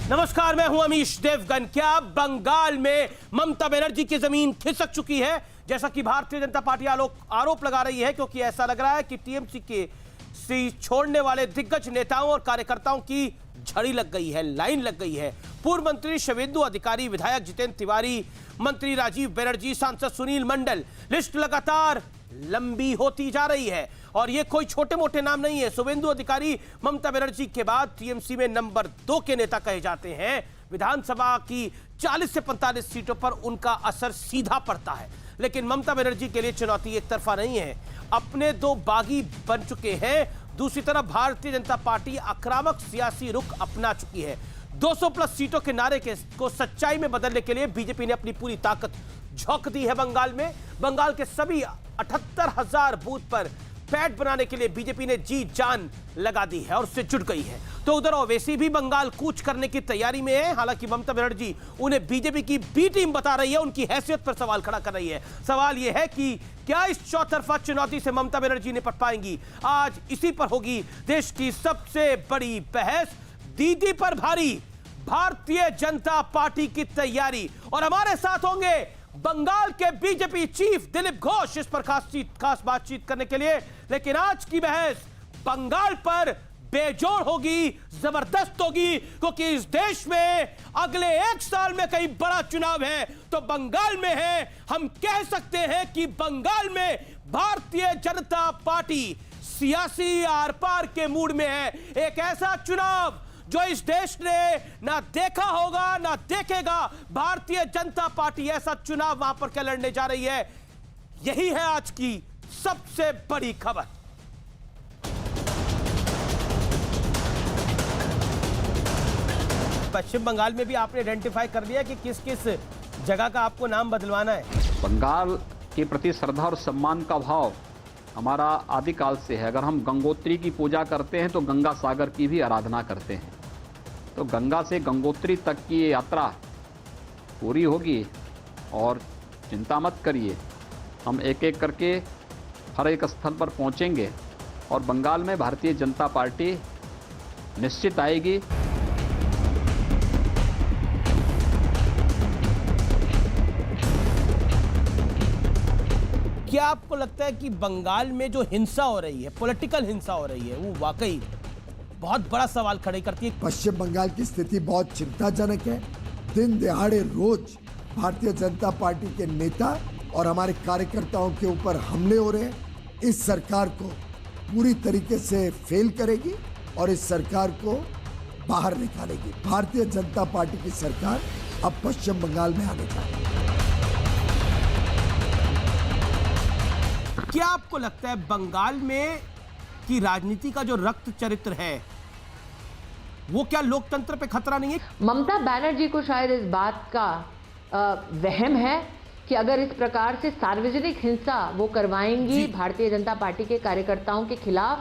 नमस्कार, मैं हूं अमीश देवगन। क्या बंगाल में ममता बनर्जी की जमीन खिसक चुकी है, जैसा कि भारतीय जनता पार्टी आरोप लगा रही है? क्योंकि ऐसा लग रहा है कि टीएमसी के छोड़ने वाले दिग्गज नेताओं और कार्यकर्ताओं की झड़ी लग गई है, लाइन लग गई है। पूर्व मंत्री शुवेंदु अधिकारी, विधायक जितेंद्र तिवारी, मंत्री राजीव बनर्जी, सांसद सुनील मंडल, लिस्ट लगातार लंबी होती जा रही है। और ये कोई छोटे मोटे नाम नहीं है। शुवेंदु अधिकारी ममता बनर्जी के बाद टीएमसी में नंबर 2 के नेता कहे जाते हैं। विधानसभा की 40 से 45 सीटों पर उनका असर सीधा पड़ता है। लेकिन ममता बनर्जी के लिए चुनौती एक तरफा नहीं है, अपने 2 बागी बन चुके हैं। दूसरी तरफ भारतीय जनता पार्टी आक्रामक सियासी रुख अपना चुकी है। 200 प्लस सीटों के नारे को सच्चाई में बदलने के लिए बीजेपी ने अपनी पूरी ताकत झोंक दी है। बंगाल में बंगाल के सभी 78,000 बूथ पर पैठ बनाने के लिए बीजेपी ने जी जान लगा दी है और उससे जुड़ गई है। तो उधर ओवैसी भी बंगाल कूच करने की तैयारी में है। हालांकि ममता बनर्जी उन्हें बीजेपी की बी टीम बता रही है, उनकी हैसियत पर सवाल खड़ा कर रही है। सवाल यह है कि क्या इस चौतरफा चुनौती से ममता बनर्जी निपट पाएंगी? आज इसी पर होगी देश की सबसे बड़ी बहस। दीदी पर भारी भारतीय जनता पार्टी की तैयारी। और हमारे साथ होंगे बंगाल के बीजेपी चीफ दिलीप घोष, इस पर खास बातचीत करने के लिए। लेकिन आज की बहस बंगाल पर बेजोड़ होगी, जबरदस्त होगी, क्योंकि इस देश में अगले 1 साल में कहीं बड़ा चुनाव है तो बंगाल में है। हम कह सकते हैं कि बंगाल में भारतीय जनता पार्टी सियासी आर पार के मूड में है। एक ऐसा चुनाव जो इस देश ने ना देखा होगा ना देखेगा। भारतीय जनता पार्टी ऐसा चुनाव वहां पर क्या लड़ने जा रही है, यही है आज की सबसे बड़ी खबर। पश्चिम बंगाल में भी आपने आइडेंटिफाई कर लिया कि किस किस जगह का आपको नाम बदलवाना है? बंगाल के प्रति श्रद्धा और सम्मान का भाव हमारा आदिकाल से है। अगर हम गंगोत्री की पूजा करते हैं तो गंगा सागर की भी आराधना करते हैं। तो गंगा से गंगोत्री तक की ये यात्रा पूरी होगी और चिंता मत करिए, हम एक एक करके हर एक स्थल पर पहुंचेंगे और बंगाल में भारतीय जनता पार्टी निश्चित आएगी। क्या आपको लगता है कि बंगाल में जो हिंसा हो रही है, पॉलिटिकल हिंसा हो रही है, वो वाकई बहुत बड़ा सवाल खड़े करती है? पश्चिम बंगाल की स्थिति बहुत चिंताजनक है। दिन दहाड़े रोज भारतीय जनता पार्टी के नेता और हमारे कार्यकर्ताओं के ऊपर हमले हो रहे हैं। इस सरकार को पूरी तरीके से फेल करेगी और इस सरकार को बाहर निकालेगी। भारतीय जनता पार्टी की सरकार अब पश्चिम बंगाल में आने जा रही है। क्या आपको लगता है बंगाल में की राजनीति का जो रक्त चरित्र है वो क्या लोकतंत्र पे खतरा नहीं है? ममता बनर्जी को शायद इस बात का वहम है कि अगर इस प्रकार से सार्वजनिक हिंसा वो करवाएंगी भारतीय जनता पार्टी के कार्यकर्ताओं के खिलाफ,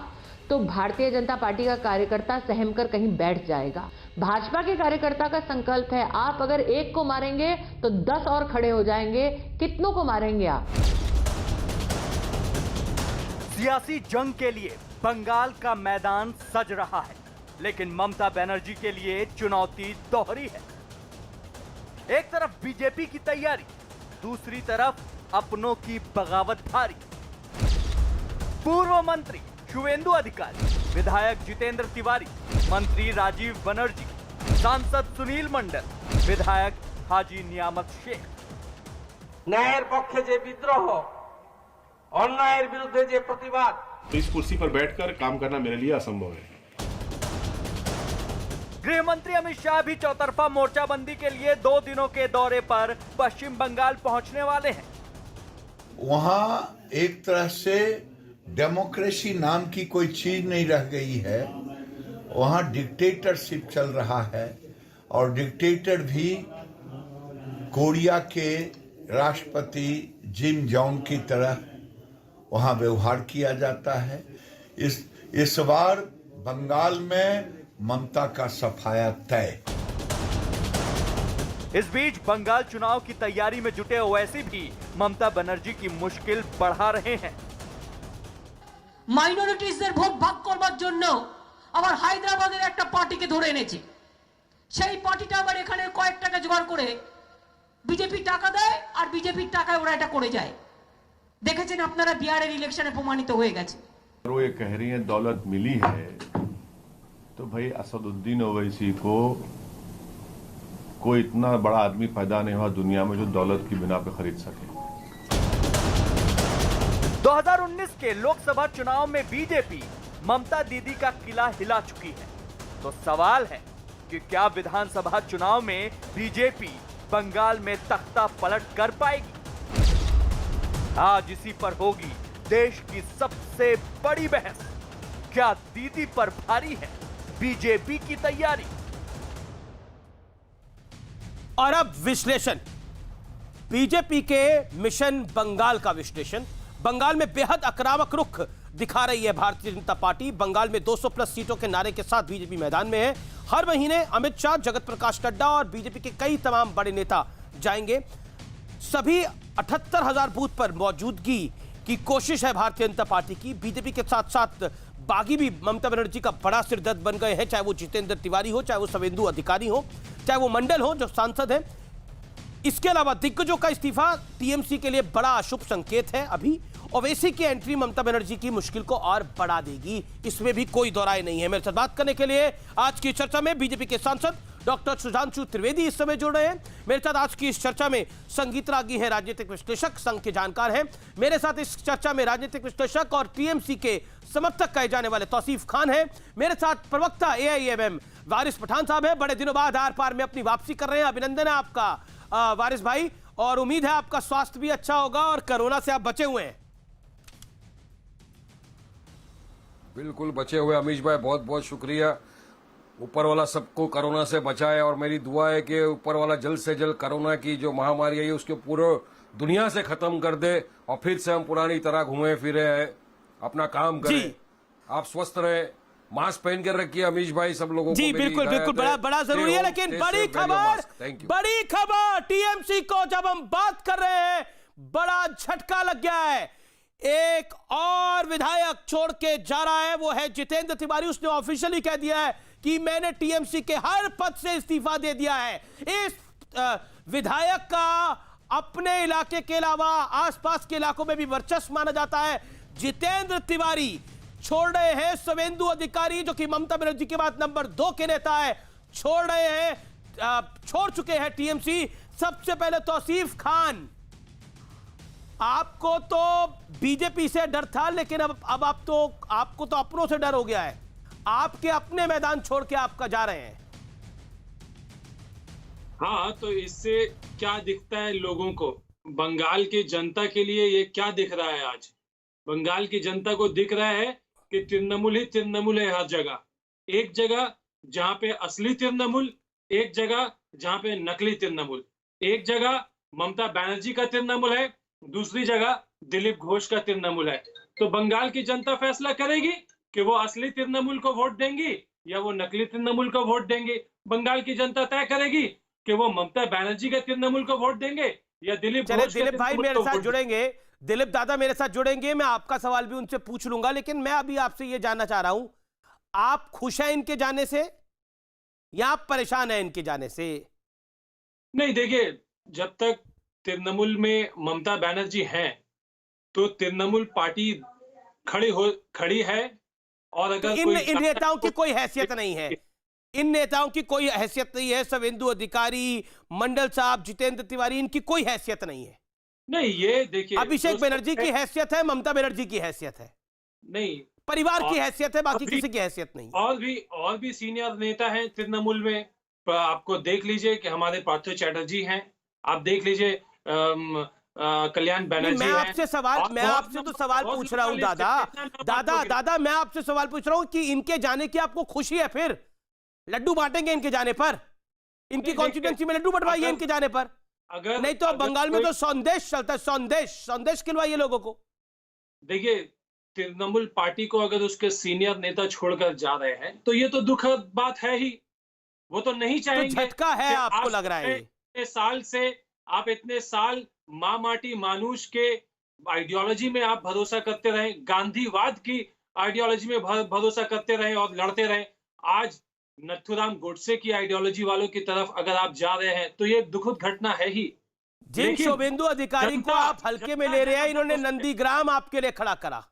तो भारतीय जनता पार्टी का कार्यकर्ता सहम कर कहीं बैठ जाएगा। भाजपा के कार्यकर्ता का संकल्प है, आप अगर एक को मारेंगे तो 10 और खड़े हो जाएंगे। कितनों को मारेंगे आप? सियासी जंग के लिए बंगाल का मैदान सज रहा है, लेकिन ममता बनर्जी के लिए चुनौती दोहरी है। एक तरफ बीजेपी की तैयारी, दूसरी तरफ अपनों की बगावत भारी। पूर्व मंत्री शुवेंदु अधिकारी, विधायक जितेंद्र तिवारी, मंत्री राजीव बनर्जी, सांसद सुनील मंडल, विधायक हाजी नियामत शेख। न्यायेर पक्षे जे विद्रोह, अन्यायेर विरुद्धे जे प्रतिवाद, इस कुर्सी पर बैठकर काम करना मेरे लिए असंभव है। गृह मंत्री अमित शाह भी चौतरफा मोर्चाबंदी के लिए 2 दिनों के दौरे पर पश्चिम बंगाल पहुंचने वाले हैं। वहां एक तरह से डेमोक्रेसी नाम की कोई चीज नहीं रह गई है। वहां डिक्टेटरशिप चल रहा है और डिक्टेटर भी कोरिया के राष्ट्रपति जिम जोंग की तरह वहां व्यवहार किया जाता है। इस बार बंगाल में ममता का सफाया तय। इस बीच बंगाल चुनाव की तैयारी में जुटे ओवैसी भी ममता बनर्जी की मुश्किल बढ़ा रहे हैं। মাইনরিটিসদের ভোট ভাগ করবার জন্য আবার হায়দ্রাবাদের একটা পার্টিকে ধরে এনেছে। সেই পার্টিটা আবার এখানে কয়েক টাকা জোগাড় করে বিজেপি টাকা দেয় আর বিজেপির টাকায় ওরা এটা করে যায়। দেখেছেন আপনারা বিহারের ইলেকশনে প্রমাণিত হয়ে গেছে। वो ये कह रही है दौलत मिली है, तो भाई असदुद्दीन ओवैसी को कोई इतना बड़ा आदमी पैदा नहीं हुआ दुनिया में जो दौलत की बिना पे खरीद सके। 2019 के लोकसभा चुनाव में बीजेपी ममता दीदी का किला हिला चुकी है। तो सवाल है कि क्या विधानसभा चुनाव में बीजेपी बंगाल में तख्ता पलट कर पाएगी? आज इसी पर होगी देश की सबसे बड़ी बहस। क्या दीदी पर भारी है बीजेपी की तैयारी? और अब विश्लेषण, बीजेपी के मिशन बंगाल का विश्लेषण। बंगाल में बेहद आक्रामक रुख दिखा रही है भारतीय जनता पार्टी। बंगाल में 200 प्लस सीटों के नारे के साथ बीजेपी मैदान में है। हर महीने अमित शाह, जगत प्रकाश नड्डा और बीजेपी के कई तमाम बड़े नेता जाएंगे। सभी 78,000 बूथ पर मौजूदगी की कोशिश है भारतीय जनता पार्टी की। बीजेपी के साथ साथ बागी भी ममता बनर्जी का बड़ा सिरदर्द बन गए हैं, चाहे वो जितेंद्र तिवारी हो, चाहे वो शुवेंदु अधिकारी हो, चाहे वो मंडल हो जो सांसद हैं। इसके अलावा दिग्गजों का इस्तीफा टीएमसी के लिए बड़ा अशुभ संकेत है। अभी ओवैसी की एंट्री ममता बनर्जी की मुश्किल को और बढ़ा देगी, इसमें भी कोई दो राय नहीं है। मेरे साथ बात करने के लिए आज की चर्चा में बीजेपी के सांसद डॉक्टर सुधांशु त्रिवेदी इस समय जुड़ रहे हैं। मेरे साथ आज की इस चर्चा में संगीत रागी हैं, राजनीतिक विश्लेषक, संघ के जानकार हैं। मेरे साथ इस चर्चा में राजनीतिक विश्लेषक और टीएमसी के समर्थक कहे जाने वाले तौसीफ खान हैं। मेरे साथ प्रवक्ता एआईएमएम वारिस पठान साहब हैं। बड़े दिनों बाद आर पार में अपनी वापसी कर रहे हैं, अभिनंदन है आपका वारिस भाई, और उम्मीद है आपका स्वास्थ्य भी अच्छा होगा और कोरोना से आप बचे हुए हैं। बिल्कुल बचे हुए अमीश भाई, बहुत बहुत शुक्रिया। ऊपर वाला सबको कोरोना से बचाए और मेरी दुआ है कि ऊपर वाला जल्द से जल्द कोरोना की जो महामारी है उसको पूरे दुनिया से खत्म कर दे और फिर से हम पुरानी तरह घूमे फिरे अपना काम करें। आप स्वस्थ रहे, मास्क पहन कर रखिए अमीश भाई, सब लोगों जी को बिल्कुल बिल्कुल, बड़ा बड़ा जरूरी है। लेकिन बड़ी खबर टीएमसी को जब हम बात कर रहे हैं, बड़ा झटका लग गया है। एक और विधायक छोड़ के जा रहा है, वो है जितेंद्र तिवारी। उसने ऑफिशियली कह दिया है कि मैंने टीएमसी के हर पद से इस्तीफा दे दिया है। इस विधायक का अपने इलाके के अलावा आसपास के इलाकों में भी वर्चस्व माना जाता है। जितेंद्र तिवारी छोड़ रहे हैं। शुवेंदु अधिकारी जो कि ममता बनर्जी के बाद नंबर 2 के नेता है, छोड़ रहे हैं, छोड़ चुके हैं टीएमसी। सबसे पहले तौसीफ खान, आपको तो बीजेपी से डर था, लेकिन अब आपको तो अपनों से डर हो गया है। आपके अपने मैदान छोड़ के आपका जा रहे हैं। हाँ, तो इससे क्या दिखता है लोगों को? बंगाल की जनता के लिए ये क्या दिख रहा है? आज बंगाल की जनता को दिख रहा है कि तृणमूल ही तृणमूल है हर जगह। एक जगह जहां पे असली तृणमूल, एक जगह जहां पे नकली तृणमूल। एक जगह ममता बनर्जी का तृणमूल है, दूसरी जगह दिलीप घोष का तृणमूल है। तो बंगाल की जनता फैसला करेगी कि वो असली तृणमूल को वोट देंगी या वो नकली तृणमूल को वोट देंगे। बंगाल की जनता तय करेगी कि वो ममता बनर्जी के तृणमूल को वोट देंगे या दिलीप घोष। दिलीप भाई मेरे साथ जुड़ेंगे, दिलीप दादा मेरे साथ जुड़ेंगे, मैं आपका सवाल भी उनसे पूछ लूंगा। लेकिन मैं अभी आपसे ये जानना चाह रहा हूं, आप खुश हैं इनके जाने से या आप परेशान हैं इनके जाने से? नहीं, देखिए, जब तक तृणमूल में ममता बनर्जी हैं तो तृणमूल पार्टी खड़ी है। और अगर इन नेताओं की कोई हैसियत नहीं है, इन नेताओं की कोई हैसियत नहीं है। शुवेंदु अधिकारी, मंडल साहब, जितेंद्र तिवारी, इनकी कोई हैसियत नहीं है। नहीं, ये देखिए, अभिषेक बनर्जी की हैसियत है, ममता बनर्जी की हैसियत है, नहीं परिवार की हैसियत है, बाकी किसी की हैसियत नहीं। और भी सीनियर नेता हैं तृणमूल में। आपको देख लीजिए कि हमारे पार्थ चैटर्जी हैं, आप देख लीजिए कल्याण बनर्जी। मैं आपसे तो सवाल पूछ रहा हूं दादा, मैं आपसे सवाल पूछ रहा हूं कि इनके जाने की आपको खुशी है? फिर लड्डू बांटेंगे इनके जाने पर? इनकी कॉन्स्टिट्यूएंसी में लड्डू बंटवाइए इनके जाने पर। अगर नहीं तो बंगाल में तो संदेश चलता है, संदेश खिलवाइए लोगों को। देखिए, तृणमूल पार्टी को अगर उसके सीनियर नेता छोड़कर जा रहे हैं तो ये तो दुखद बात है ही। वो तो नहीं चाहेंगे। तो झटका है आपको लग रहा है? आप इतने साल माँ माटी मानुष के आइडियोलॉजी में आप भरोसा करते रहे, गांधीवाद की आइडियोलॉजी में भरोसा करते रहे और लड़ते रहे। आज नथुराम गोडसे की आइडियोलॉजी वालों की तरफ अगर आप जा रहे हैं तो ये दुखद घटना है ही। जिन लेकिन शुभेंदु अधिकारी को आप हल्के में ले रहे हैं, इन्होंने नंदीग्राम आपके लिए खड़ा करा,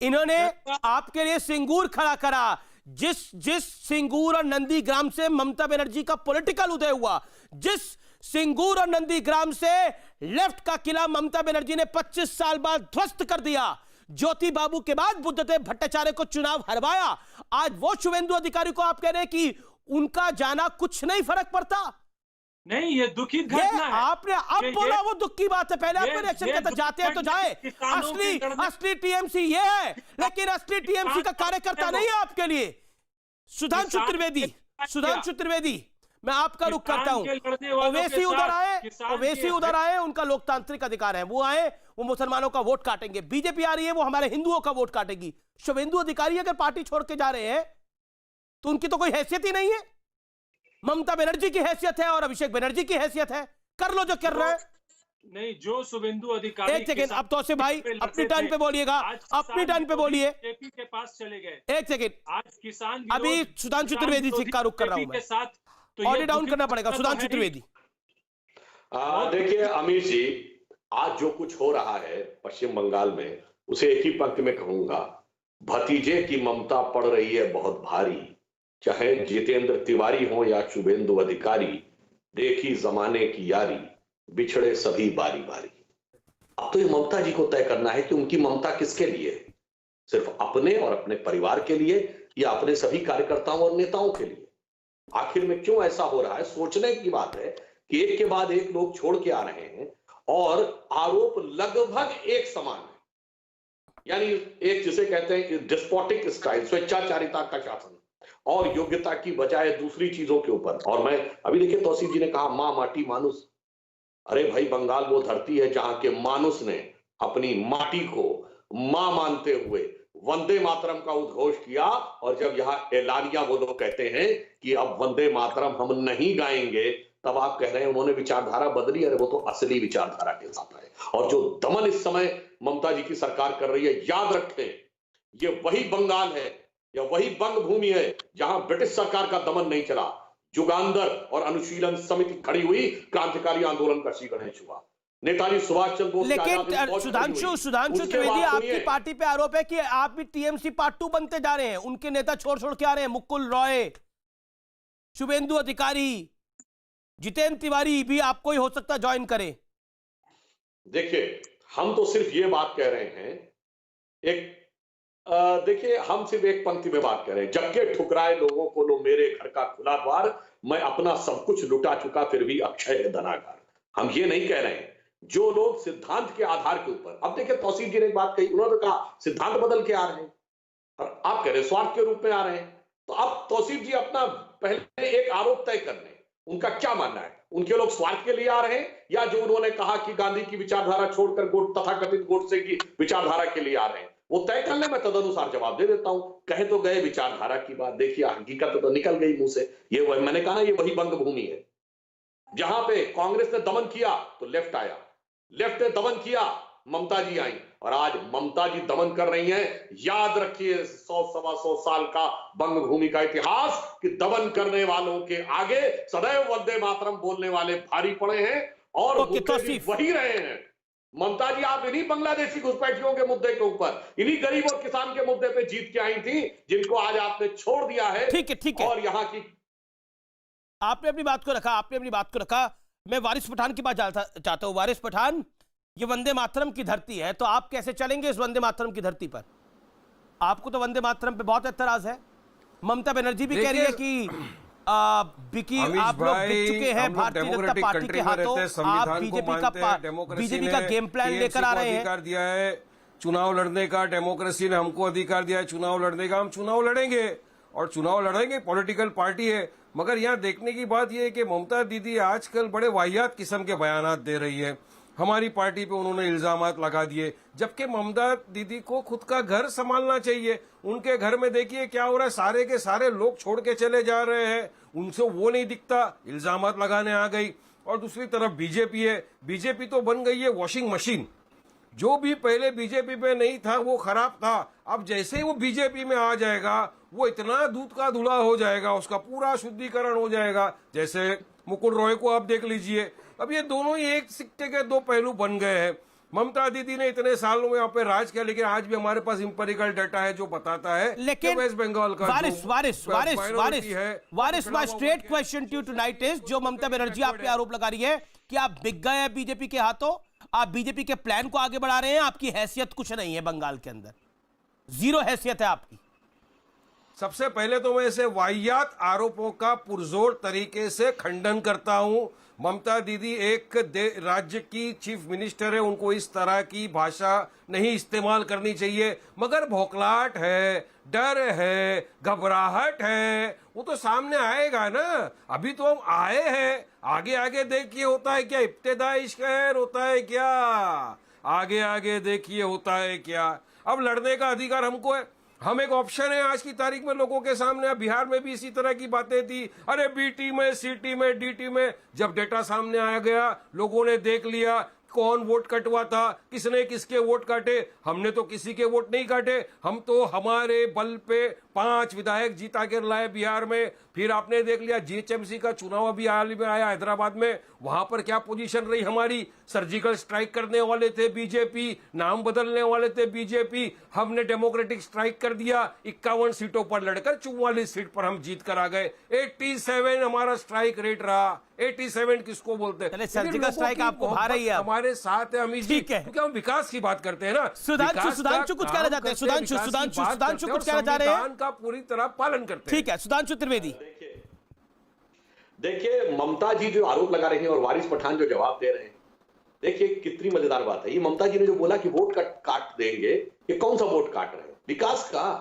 इन्होंने आपके लिए सिंगूर खड़ा करा। जिस सिंगूर और नंदीग्राम से ममता बनर्जी का पॉलिटिकल उदय हुआ, जिस सिंगूर और नंदीग्राम से लेफ्ट का किला ममता बनर्जी ने 25 साल बाद ध्वस्त कर दिया, ज्योति बाबू के बाद बुद्धदेव भट्टाचार्य को चुनाव हरवाया, आज वो शुभेंदु अधिकारी को आप कह रहे हैं कि उनका जाना कुछ नहीं फर्क पड़ता। नहीं, ये दुखित घटना है। आपने अब बोला वो दुख की बात है, पहले आपने रिएक्शन करता, जाते हैं तो जाए। असली टीएमसी ये है, लेकिन असली टीएमसी का कार्यकर्ता नहीं है आपके लिए। सुधांशु त्रिवेदी, मैं आपका रुख करता हूं। ओवैसी उधर आए, उनका लोकतांत्रिक अधिकार है, वो आए, वो मुसलमानों का वोट काटेंगे। बीजेपी आ रही है, वो हमारे हिंदुओं का वोट काटेगी। शुभेंदु अधिकारी अगर पार्टी छोड़ के जा रहे हैं तो उनकी तो कोई हैसियत ही नहीं है। ममता बनर्जी की हैसियत है और अभिषेक बनर्जी की हैसियत है, कर लो जो कर रहे हैं। नहीं, जो शुभेंदु अधिकारी एक सेकेंड, अब तो से भाई अपनी टर्न पे बोलिएगा, अपनी टर्न पे बोलिए। बीजेपी के पास चले गए। एक सेकेंड, आज किसान अभी सुधांशु त्रिवेदी से का रुख कर रहा हूं मैं, तो ऑडियो डाउन करना पड़ेगा। सुधांशु त्रिवेदी, देखिए अमीर जी, आज जो कुछ हो रहा है पश्चिम बंगाल में, उसे एक ही पंक्ति में कहूंगा, भतीजे की ममता पड़ रही है बहुत भारी। चाहे जितेंद्र तिवारी हो या शुभेंदु अधिकारी, देखी जमाने की यारी, बिछड़े सभी बारी बारी। अब तो ये ममता जी को तय करना है कि उनकी ममता किसके लिए है, सिर्फ अपने और अपने परिवार के लिए या अपने सभी कार्यकर्ताओं और नेताओं के लिए। आखिर में क्यों ऐसा हो रहा है, सोचने की बात है कि एक के बाद एक लोग छोड़ के आ रहे हैं और आरोप लगभग एक समान है। यानी एक जिसे कहते हैं डिस्पोटिक स्टाइल, स्वेच्छाचारिता का शासन और योग्यता की बजाय दूसरी चीजों के ऊपर। और मैं अभी देखिए तौसीफ जी ने कहा मां माटी मानुस, अरे भाई बंगाल वो धरती है जहां के मानुस ने अपनी माटी को मां मानते हुए वंदे मातरम का उद्घोष किया। और जब यहाँ एलानिया वो लोग कहते हैं कि अब वंदे मातरम हम नहीं गाएंगे, तब आप कह रहे हैं उन्होंने विचारधारा बदली। अरे वो तो असली विचारधारा के साथ है। और जो दमन इस समय ममता जी की सरकार कर रही है, याद रखें ये वही बंगाल है या वही बंग भूमि है जहां ब्रिटिश सरकार का दमन नहीं चला, जुगांदर और अनुशीलन समिति खड़ी हुई, क्रांतिकारी आंदोलन का श्री गणेश हुआ, नेताजी सुभाष चंद्र बोस। लेकिन सुधांशु त्रिवेदी, आपकी पार्टी पे आरोप है कि आप भी टीएमसी पार्ट 2 बनते जा रहे हैं, उनके नेता छोड़ के आ रहे हैं, मुकुल रॉय, शुभेंदु अधिकारी, जितेंद्र तिवारी भी आपको ही हो सकता ज्वाइन करे। देखिए हम तो सिर्फ ये बात कह रहे हैं, देखिए हम सिर्फ एक पंक्ति में बात कर रहे हैं, जबकि ठुकराए लोगों को लो मेरे घर का खुला द्वार, मैं अपना सब कुछ लुटा चुका फिर भी अक्षय है धनागार। हम ये नहीं कह रहे हैं जो लोग सिद्धांत के आधार के ऊपर, अब देखिए तौसीफ जी ने एक बात कही, उन्होंने कहा सिद्धांत बदल के आ रहे हैं और आप कह रहे हैं स्वार्थ के रूप में आ रहे हैं। तो अब तौसीफ जी अपना पहले एक आरोप तय कर लें, उनका क्या मानना है, उनके लोग स्वार्थ के लिए आ रहे हैं या जो उन्होंने कहा कि गांधी की विचारधारा छोड़कर तथाकथित गोडसे की विचारधारा के लिए आ रहे हैं, वो तय कर ले, मैं तदनुसार जवाब दे देता हूं। कहे तो गए विचारधारा की बात, देखिए हकीकत तो निकल गई मुंह से। ये मैंने कहा ना, ये वही बंग भूमि है जहां पे कांग्रेस ने दमन किया तो लेफ्ट आया, लेफ्ट ने दमन किया ममता जी आई, और आज ममता जी दमन कर रही हैं। याद रखिए 100-125 साल का बंग भूमि का इतिहास कि दमन करने वालों के आगे सदैव वंदे मातरम बोलने वाले भारी पड़े हैं और वही रहे हैं। ममता जी आप इन्हीं बांग्लादेशी घुसपैठियों के मुद्दे के ऊपर, इन्हीं गरीब और किसान के मुद्दे पे जीत के आई थी, जिनको आज आपने छोड़ दिया है। ठीक है। और यहाँ की आपने अपनी बात को रखा, मैं वारिस पठान की बात चाहता हूं। वारिस पठान, ये वंदे मातरम की धरती है, तो आप कैसे चलेंगे इस वंदे मातरम की धरती पर? आपको तो वंदे मातरम पे बहुत एतराज है। ममता बनर्जी भी कह रही है कि आप लोग बिक चुके हैं भारतीय जनता पार्टी के हाथों, आप बीजेपी का गेम प्लान लेकर आ रहे हैं। अधिकार दिया है चुनाव लड़ने का, डेमोक्रेसी ने हमको अधिकार दिया है चुनाव लड़ने का, हम चुनाव लड़ेंगे और चुनाव लड़ेंगे, पॉलिटिकल पार्टी है। मगर यहाँ देखने की बात यह है कि ममता दीदी आजकल बड़े वाहियात किस्म के बयानात दे रही है। हमारी पार्टी पे उन्होंने इल्जामात लगा दिए, जबकि ममता दीदी को खुद का घर संभालना चाहिए। उनके घर में देखिए क्या हो रहा है, सारे के सारे लोग छोड़ के चले जा रहे हैं, उनसे वो नहीं दिखता, इल्जामात लगाने आ गई। और दूसरी तरफ बीजेपी है, बीजेपी तो बन गई है वॉशिंग मशीन। जो भी पहले बीजेपी में नहीं था वो खराब था, अब जैसे ही वो बीजेपी में आ जाएगा वो इतना दूध का धुला हो जाएगा, उसका पूरा शुद्धिकरण हो जाएगा। जैसे मुकुल रॉय को आप देख लीजिए, अब ये दोनों ही एक सिक्के के दो पहलू बन गए हैं। ममता दीदी ने इतने सालों में यहाँ पे राज किया, लेकिन आज भी हमारे पास इंपेरिकल डाटा है जो बताता है लेकिन वेस्ट बंगाल का वारिस my straight question to tonight is, जो ममता बनर्जी आप पे आरोप लगा रही है कि आप बिक गए हैं बीजेपी के हाथों, आप बीजेपी के प्लान को आगे बढ़ा रहे हैं, आपकी हैसियत कुछ नहीं है बंगाल के अंदर, जीरो हैसियत है आपकी। सबसे पहले तो मैं ऐसे वाहियात आरोपों का पुरजोर तरीके से खंडन करता हूं। ममता दीदी एक राज्य की चीफ मिनिस्टर है, उनको इस तरह की भाषा नहीं इस्तेमाल करनी चाहिए, मगर भौखलाहट है, डर है, घबराहट है, वो तो सामने आएगा ना। अभी तो हम आए हैं, आगे आगे देखिए होता है क्या, इब्तिदाई शहर होता है क्या, आगे आगे देखिए होता है क्या। अब लड़ने का अधिकार हमको है, हम एक ऑप्शन है आज की तारीख में लोगों के सामने। बिहार में भी इसी तरह की बातें थी, अरे बीटी में, सीटी में, डीटी में, जब डेटा सामने आ गया लोगों ने देख लिया कौन वोट कटवा था, किसने किसके वोट काटे। हमने तो किसी के वोट नहीं काटे, हम तो हमारे बल पे 5 विधायक जीता के लाए बिहार में। फिर आपने देख लिया जीएचएमसी का चुनाव अभी हाल ही में आया हैदराबाद में, वहां पर क्या पोजीशन रही हमारी। सर्जिकल स्ट्राइक करने वाले थे बीजेपी, नाम बदलने वाले थे बीजेपी, हमने डेमोक्रेटिक स्ट्राइक कर दिया, 51 सीटों पर लड़कर 44 सीट पर हम जीत कर आ गए। 87 हमारा स्ट्राइक रेट रहा। 87 किसको बोलते हैं? सर्जिकल स्ट्राइक आपको भा रही है, हमारे साथ है अमित जी, क्योंकि हम विकास की बात करते हैं ना। सुधांशु कुछ कहना चाहते हैं, सुधांशु कुछ कहना चाह रहे हैं, का पूरी तरह पालन करते हैं। ठीक है, सुधांशु त्रिवेदी। देखिए ममता जी जो आरोप लगा रही हैं और वारिस पठान जो जवाब दे रहे हैं, देखिए कितनी मजेदार बात है। ये ममता जी ने जो बोला कि वोट काट देंगे, ये कौन सा वोट काट रहे हैं? विकास का,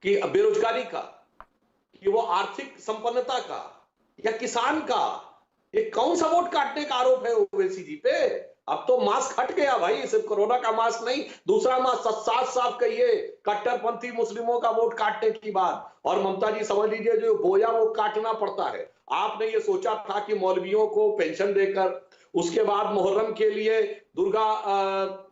कि बेरोजगारी का, कि वो आर्थिक संपन्नता का, या किसान का? ये कौन सा वोट काटने का आरोप है ओवैसी जी पे? अब तो मास्क हट गया भाई, सिर्फ कोरोना का मास्क नहीं, दूसरा मास्क साफ साफ कहिए, कट्टरपंथी मुस्लिमों का वोट काटने की बात। और ममता जी समझ लीजिए जो बोया वो काटना पड़ता है। आपने ये सोचा था कि मौलवियों को पेंशन देकर, उसके बाद मुहर्रम के लिए दुर्गा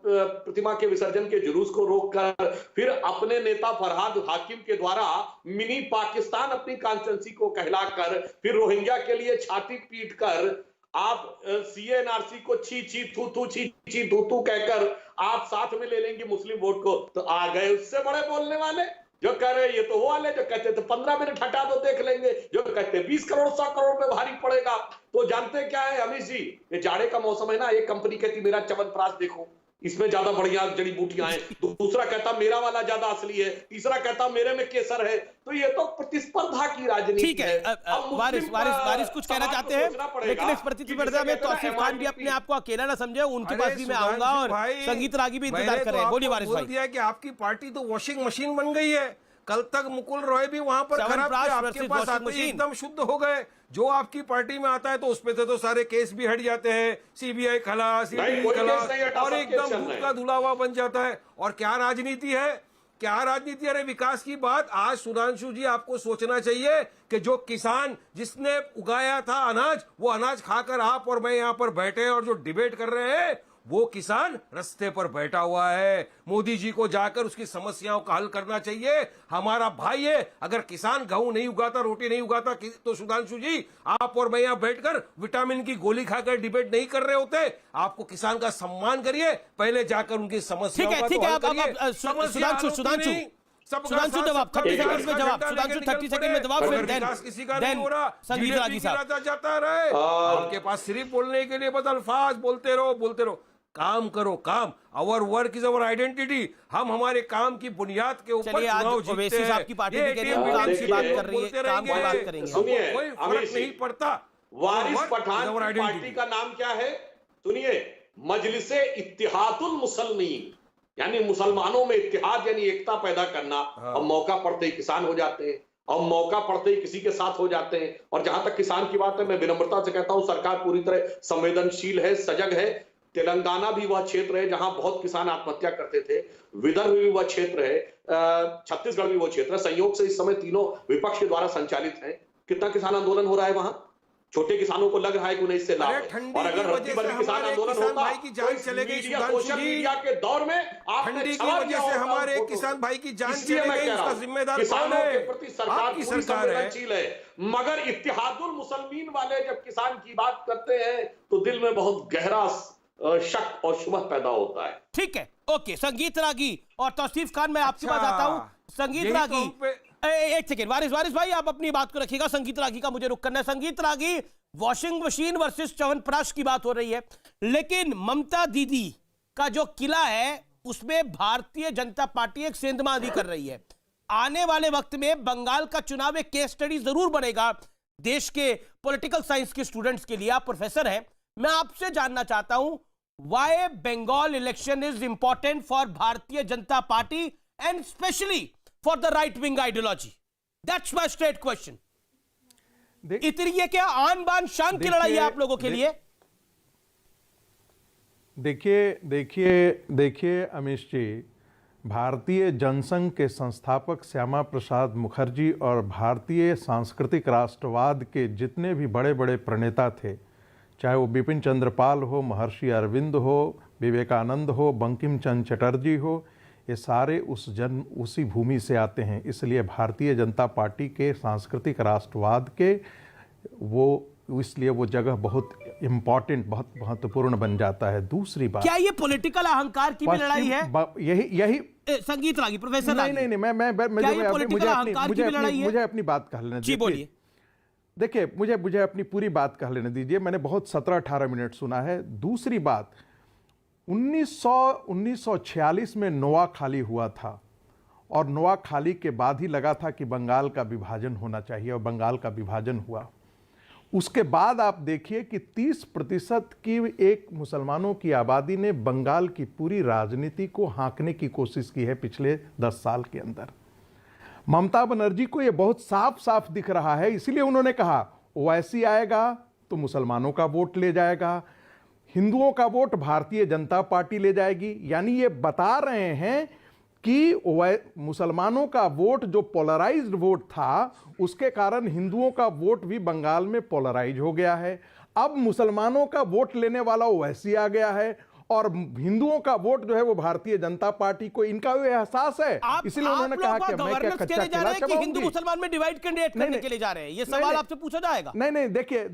प्रतिमा के विसर्जन के जुलूस को रोककर, फिर अपने नेता फरहाद हाकिम के द्वारा मिनी पाकिस्तान अपनी कॉन्स्टिट्यूंसी को कहलाकर, फिर रोहिंग्या के लिए छाती पीटकर, आप सीएनआरसी को छी छी थू थू छी छी थू थू कहकर आप साथ में ले लेंगे मुस्लिम वोट को। तो आ गए उससे बड़े बोलने वाले जो कह रहे ये तो वो वाले जो कहते थे 15 मिनट हटा दो देख लेंगे, जो कहते 20 करोड़ 100 करोड़ पे भारी पड़ेगा। तो जानते क्या है अमित जी, ये जाड़े का मौसम है ना, एक कंपनी कहती मेरा च्यवनप्राश देखो, इसमें ज्यादा बढ़िया जड़ी बूटियां हैं, दूसरा कहता मेरा वाला ज्यादा असली है, तीसरा कहता मेरे में केसर है। तो ये तो प्रतिस्पर्धा की राजनीति ठीक है। वारिस कुछ कहना चाहते हैं, लेकिन इस प्रतिस्पर्धा में तौसीफ खान भी अपने आप को अकेला ना समझे, उनके पास भी मैं आऊंगा और संगीत रागी भी इंतजार कर रहे हैं। बोलिए वारिस भाई। दिया कि आपकी पार्टी तो वॉशिंग मशीन बन गई है। कल तक मुकुल रॉय भी वहां पर खराब थे, आपके पास आते ही एकदम शुद्ध हो गए। जो आपकी पार्टी में आता है तो उसपे से तो सारे केस भी हट जाते हैं, सीबीआई खलास, सीबीआई खलास, और एकदम दूध का धुला हुआ बन जाता है। और क्या राजनीति है, क्या राजनीति? अरे विकास की बात। आज सुधांशु जी आपको सोचना चाहिए कि जो किसान जिसने उगाया था अनाज, वो अनाज खाकर आप और मैं यहाँ पर बैठे और जो डिबेट कर रहे हैं, वो किसान रास्ते पर बैठा हुआ है। मोदी जी को जाकर उसकी समस्याओं का हल करना चाहिए। हमारा भाई है, अगर किसान गेहूं नहीं उगाता, रोटी नहीं उगाता, तो सुधांशु जी आप और मैं यहाँ बैठकर विटामिन की गोली खाकर डिबेट नहीं कर रहे होते। आपको किसान का सम्मान करिए, पहले जाकर उनकी समस्याओं का ठीक है, हल करिए। सुधांशु जवाब 30 सेकंड में जवाब, सुधांशु 30 सेकंड में जवाब, फिर किसी का नहीं हो रहा, संगीत रागी साहब जाता रहे। आपके पास सिर्फ बोलने के लिए बस अल्फाज बोलते रहो। काम करो, काम। Our work is our identity. हम हमारे काम की बुनियाद के ऊपर चुनाव जीतते हैं। आपकी पार्टी भी कह रही है काम की बात कर रही है, काम की बात करेंगे, सुनिए, कोई फर्क नहीं पड़ता। वारिस पठान की पार्टी का नाम क्या है? सुनिए, मजलिसे इत्तिहादुल मुसलमीन, यानी मुसलमानों में इत्तिहाद यानी एकता पैदा करना। और मौका पड़ते ही किसान हो जाते हैं, और मौका पड़ते ही किसी के साथ हो जाते हैं। और जहां तक किसान की बात है, मैं विनम्रता से कहता हूं सरकार पूरी तरह संवेदनशील है, सजग है। तेलंगाना भी वह क्षेत्र है जहां बहुत किसान आत्महत्या करते थे, विदर्भ भी वह क्षेत्र है, छत्तीसगढ़ भी वो क्षेत्र है। संयोग से इस समय तीनों विपक्ष के द्वारा संचालित है। कितना किसान आंदोलन हो रहा है वहां? छोटे किसानों को लग रहा है कि उन्हें इससे लाभ है। ठंडी और अगर की रत्ती वजह भर से किसान हमारे आंदोलन किसान होता भाई की जान तो इस चले गई, मीडिया, सुधांशु सोशल जी। मीडिया के दौर में आपने ठंडी की छाड़ वजह दिया से होता हमारे उनको। किसान भाई की जान इसलिए चली मैं गई, कह रहा इसका हूं, जिम्मेदार कौन किसानों है? के प्रति सरकार आपकी पूरी सरकार है। संवेदनशील है, मगर इत्तेहादुल मुसलमीन वाले जब किसान की बात करते हैं तो दिल में बहुत गहरा शक और शुबह पैदा होता है। ठीक है, ओके। संगीत रागी और तौसीफ खान, मैं आपके पास आता हूं। संगीत यही रागी, तो हम पे- एक सेकेंड, वारिस भाई आप अपनी बात को रखिएगा। संगीत रागी का मुझे रुक करना है। संगीत रागी, वॉशिंग मशीन वर्सेस च्यवनप्राश की बात हो रही है, लेकिन ममता दीदी का जो किला है उसमें भारतीय जनता पार्टी एक सेंधमांदी कर रही है। आने वाले वक्त में बंगाल का चुनाव एक केस स्टडी जरूर बनेगा देश के पॉलिटिकल साइंस के स्टूडेंट्स के लिए। आप प्रोफेसर हैं, मैं आपसे जानना चाहता हूं, why Bengal election is important for Bharatiya Janata Party and specially for the right wing ideology? That's my straight question. इतनी ये क्या आन बान शान की लड़ाई है आप लोगों के लिए? देखिए अमीश जी, भारतीय जनसंघ के संस्थापक श्यामा प्रसाद मुखर्जी और भारतीय सांस्कृतिक राष्ट्रवाद के जितने भी बड़े बड़े प्रणेता थे, चाहे वो बिपिन चंद्र पाल हो, महर्षि अरविंद हो, विवेकानंद हो, बंकिम चंद्र चटर्जी हो, ये सारे उसी भूमि से आते हैं। इसलिए भारतीय जनता पार्टी के सांस्कृतिक राष्ट्रवाद के इसलिए वो जगह बहुत इम्पॉर्टेंट, बहुत महत्वपूर्ण बन जाता है। दूसरी बात, क्या ये पॉलिटिकल अहंकार की भी लड़ाई है? यही संगीत रागी, प्रोफेसर नहीं, मुझे अपनी बात कह लेने दीजिए। बोलिए। देखिए, मुझे अपनी पूरी बात कह लेने दीजिए। मैंने बहुत 17-18 मिनट सुना है। दूसरी बात, 1946 में नोआखाली हुआ था और नोआखाली के बाद ही लगा था कि बंगाल का विभाजन होना चाहिए और बंगाल का विभाजन हुआ। उसके बाद आप देखिए कि 30% की एक मुसलमानों की आबादी ने बंगाल की पूरी राजनीति को हाँकने की कोशिश की है पिछले 10 साल के अंदर। ममता बनर्जी को यह बहुत साफ साफ दिख रहा है, इसलिए उन्होंने कहा ओवैसी आएगा तो मुसलमानों का वोट ले जाएगा, हिंदुओं का वोट भारतीय जनता पार्टी ले जाएगी। यानी ये बता रहे हैं कि मुसलमानों का वोट जो पोलराइज्ड वोट था, उसके कारण हिंदुओं का वोट भी बंगाल में पोलराइज हो गया है। अब मुसलमानों का वोट लेने वाला ओवैसी आ गया है और हिंदुओं का वोट जो है वो भारतीय जनता पार्टी को, इनका भी एहसास है। इसलिए उन्होंने कहा कि मैं क्या कच्चा केला चबाऊंगी। हिंदू मुसलमान में डिवाइड क्रिएट करने के लिए जा रहे हैं, ये सवाल आपसे पूछा जाएगा। नहीं, देखिए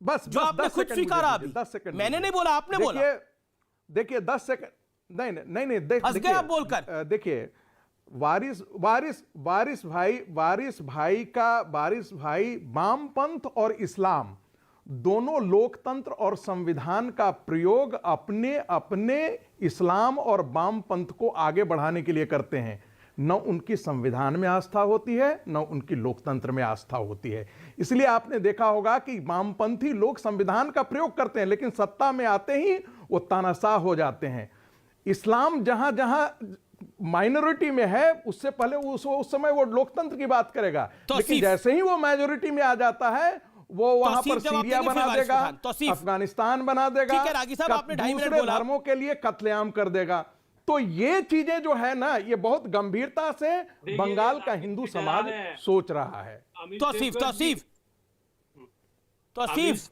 बस जो आपने खुद स्वीकारा अभी, 10 सेकंड, मैंने नहीं बोला, आपने बोला। देखिए 10 सेकंड, नहीं, देखिए आप बोलकर, देखिए वारिस भाई वामपंथ और इस्लाम दोनों लोकतंत्र और संविधान का प्रयोग अपने इस्लाम और वामपंथ को आगे बढ़ाने के लिए करते हैं। न उनकी संविधान में आस्था होती है, न उनकी लोकतंत्र में आस्था होती है। इसलिए आपने देखा होगा कि वामपंथी लोग संविधान का प्रयोग करते हैं, लेकिन सत्ता में आते ही वो तानाशाह हो जाते हैं। इस्लाम जहां जहां माइनॉरिटी में है, उससे पहले उस समय वो लोकतंत्र की बात करेगा, लेकिन जैसे ही वो मेजोरिटी में आ जाता है, वो वहां पर सीरिया बना देगा, अफगानिस्तान बना देगा, दूसरे धर्मों के लिए कत्लेआम कर देगा। तो ये चीजें जो है ना, ये बहुत गंभीरता से बंगाल का हिंदू समाज सोच रहा है। तौसीफ,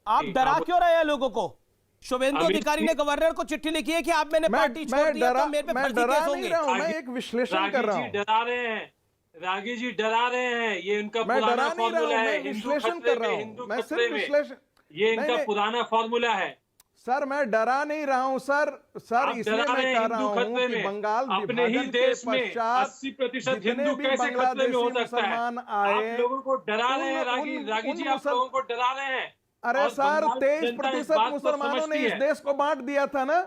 आप डरा क्यों रहे हैं लोगों को? शुभेंदु अधिकारी ने गवर्नर को चिट्ठी लिखी है कि आप मैंने पार्टी छोड़ दिया तो मेरे पे फर्जी केस होंगे। मैं एक विश्लेषण कर रहा हूं। डरा रहे हैं रागी जी, डरा रहे हैं। ये इनका पुराना फॉर्मूला है, विश्लेषण कर रहा हूं मैं, सिर्फ विश्लेषण। ये इनका पुराना फॉर्मूला है सर। मैं डरा नहीं रहा हूं सर, इसलिए मैं कह रहा हूं कि बंगाल अपने ही देश में 80% हिंदू कैसे खतरे में हो सकता है? आप लोगों को डरा रहे हैं रागी जी, आप लोगों को डरा रहे हैं। अरे सर, 23% मुसलमानों ने इस देश को बांट दिया था ना,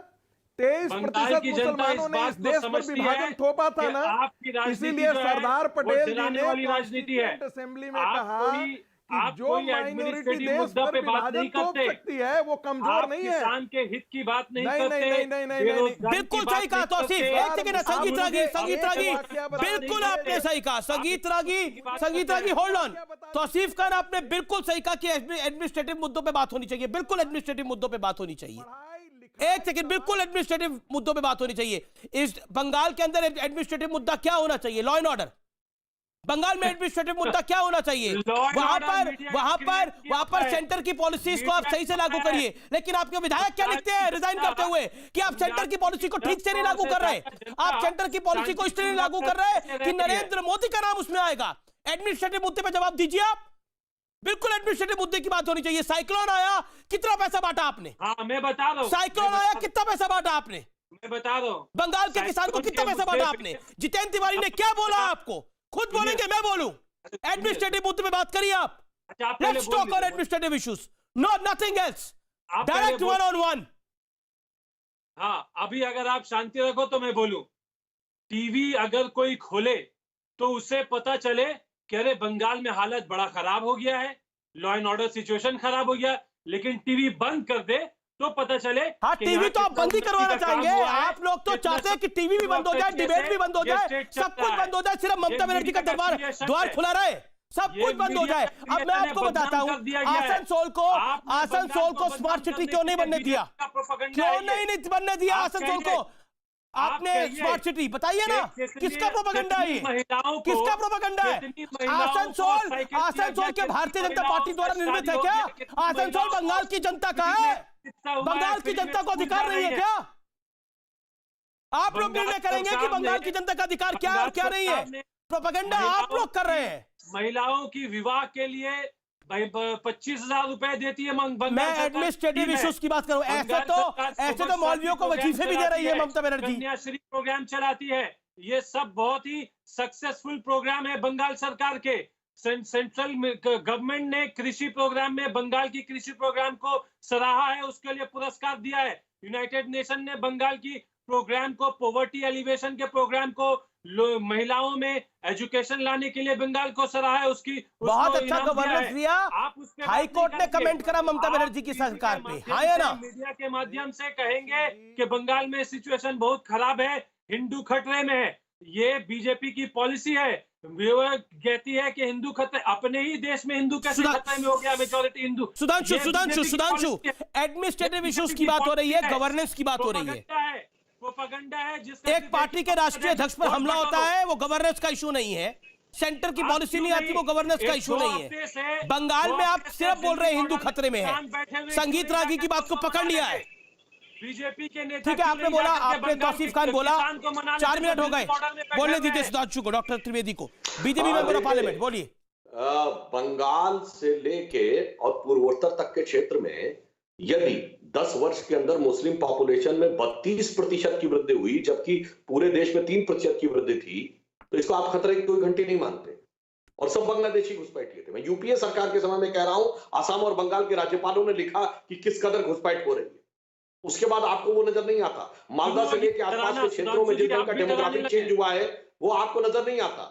23% मुसलमानों ने इस देश पर विभाजन थोपा था ना। इसीलिए सरदार पटेल जी ने कॉन्स्टिट्यूएंट असेंबली में कहा कि जो माइनॉरिटी देश पर विभाजन थोप सकती है वो कमजोर नहीं है। किसान के हित की बात नहीं करते। नहीं, बिल्कुल सही कहा तौसीफ। एक सेकंड, संगीत रागी, बिल्कुल आपने सही कहा। संगीत रागी होल्ड ऑन। तौसीफ खान, आपने बिल्कुल सही कहा कि एडमिनिस्ट्रेटिव मुद्दों पे बात होनी चाहिए, बिल्कुल एडमिनिस्ट्रेटिव मुद्दों पे बात होनी चाहिए। एक सेकंड, बिल्कुल एडमिनिस्ट्रेटिव मुद्दों पे बात होनी चाहिए। इस बंगाल के अंदर एडमिनिस्ट्रेटिव मुद्दा क्या होना चाहिए? Law and order. बंगाल में एडमिनिस्ट्रेटिव मुद्दा क्या होना चाहिए? वहां पर सेंटर की पॉलिसीज को आप सही से लागू करिए, लेकिन आपके विधायक क्या लिखते हैं रिजाइन करते हुए कि आप सेंटर की पॉलिसी को ठीक से नहीं लागू कर रहे, आप सेंटर की पॉलिसी को इसलिए नहीं लागू कर रहे कि नरेंद्र मोदी का नाम उसमें आएगा। एडमिनिस्ट्रेटिव मुद्दे पे जवाब दीजिए आप। बिल्कुल एडमिनिस्ट्रेटिव मुद्दे की बात होनी चाहिए। साइक्लोन आया, कितना पैसा बांटा आपने? हाँ, मैं बता रहा हूं। साइक्लोन आया, कितना पैसा बांटा आपने? मैं बता रहा हूं। बंगाल के किसान को कितना पैसा बांटा आपने? जितेंद्र तिवारी ने क्या बोला आपको? खुद बोलेंगे, मैं बोलूं? एडमिनिस्ट्रेटिव मुद्दे पे बात करिए आप। Let's talk on administrative issues, no nothing else, direct one on one. हाँ, अभी अगर आप शांति रखो तो मैं बोलूं। टीवी अगर कोई खोले तो उसे पता चले कि अरे बंगाल में हालत बड़ा खराब हो गया है, लॉ एंड ऑर्डर सिचुएशन खराब हो गया, लेकिन टीवी बंद कर दे तो पता चले। हाँ, टीवी तो आप बंद ही करवाना चाहेंगे। आप लोग तो चाहते हैं कि टीवी भी बंद हो जाए, डिबेट भी बंद हो जाए, सब कुछ बंद हो जाए, सिर्फ ममता बनर्जी का द्वार खुला रहे, सब कुछ बंद हो जाए। अब मैं आपको बताता हूँ, आसनसोल को स्मार्ट सिटी क्यों नहीं बनने दिया? क्यों नहीं बनने दिया आसनसोल को? आपने स्मार्ट सिटी बताइए ना, किसका प्रोपेगेंडा है? किसका प्रोपेगेंडा है? आसनसोल के भारतीय जनता पार्टी द्वारा निर्मित है क्या? आसनसोल बंगाल की जनता का है, बंगाल की जनता को अधिकार नहीं है क्या? आप लोग निर्णय करेंगे कि बंगाल की जनता का अधिकार क्या है और क्या नहीं है। प्रोपेगेंडा आप लोग कर रहे हैं। महिलाओं की विवाह के लिए 25,000 रुपए देती है मैं एडमिनिस्ट्रेटिव इश्यूज की बात करूं। ऐसे तो मौलवियों को वजीफे भी दे रही है ममता बनर्जी। कन्याश्री प्रोग्राम चलाती है। ये सब बहुत ही सक्सेसफुल प्रोग्राम है बंगाल सरकार के। सेंट्रल गवर्नमेंट ने कृषि प्रोग्राम में बंगाल की कृषि प्रोग्राम को सराहा है, उसके लिए पुरस्कार दिया है। यूनाइटेड नेशन ने बंगाल की प्रोग्राम को, पॉवर्टी एलिवेशन के प्रोग्राम को, महिलाओं में एजुकेशन लाने के लिए बंगाल को सराहा है। बहुत अच्छा गवर्नेंस दिया। हाई कोर्ट ने कमेंट करा ममता बनर्जी की सरकार पे, हाँ या ना? मीडिया के माध्यम से कहेंगे कि बंगाल में सिचुएशन बहुत खराब है, हिंदू खतरे में है। ये बीजेपी की पॉलिसी है। कहती है कि हिंदू खतरे, अपने ही देश में हिंदू कैसे खतरे में हो गया? Majority Hindu. Sudhanshu administrative issues की बात हो रही है, गवर्नेंस की बात हो रही है। प्रोपेगेंडा है एक पार्टी के राष्ट्रीय अध्यक्ष पर हमला होता है, वो गवर्नेंस का इशू नहीं है। सेंटर की पॉलिसी नहीं आती, वो गवर्नेंस का इशू नहीं है। बंगाल में आप सिर्फ बोल रहे हैं हिंदू खतरे में है। संगीत रागी की बात को पकड़ लिया है। बीजेपी के नेता, ठीक है, आपने बोला, आपने तौसीफ खान बोला, 4 मिनट हो गए, बोलने दीजिए सुधांशु को, डॉक्टर त्रिवेदी को, बीजेपी मेंबर ऑफ पार्लियामेंट, बोलिए। बंगाल से लेके और पूर्वोत्तर तक के क्षेत्र में यदि 10 वर्ष के अंदर मुस्लिम पॉपुलेशन में 32% की वृद्धि हुई, जबकि पूरे देश में 3% की वृद्धि थी, तो इसको आप खतरे की कोई घंटी नहीं मानते। और सब बांग्लादेशी घुसपैठिए थे। मैं यूपीए सरकार के समय में कह रहा हूं, असम और बंगाल के राज्यपालों ने लिखा कि किस कदर घुसपैठ हो रही है। उसके बाद आपको वो नजर नहीं आता। मालदा से लेकर आसपास के क्षेत्रों में जिस तरह का डेमोग्राफिक चेंज हुआ है, वो आपको नजर नहीं आता।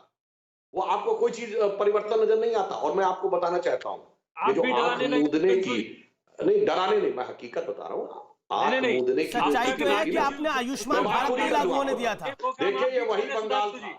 वो आपको कोई चीज परिवर्तन नजर नहीं आता। और मैं आपको बताना चाहता हूं, ये जो आंख मूंदने की, नहीं डराने नहीं, मैं हकीकत बता रहा हूँ। सच्चाई तो है कि आपने आयुष्मान भारत नहीं लागू होने दिया था। देखिए, ये वही बंगाल था,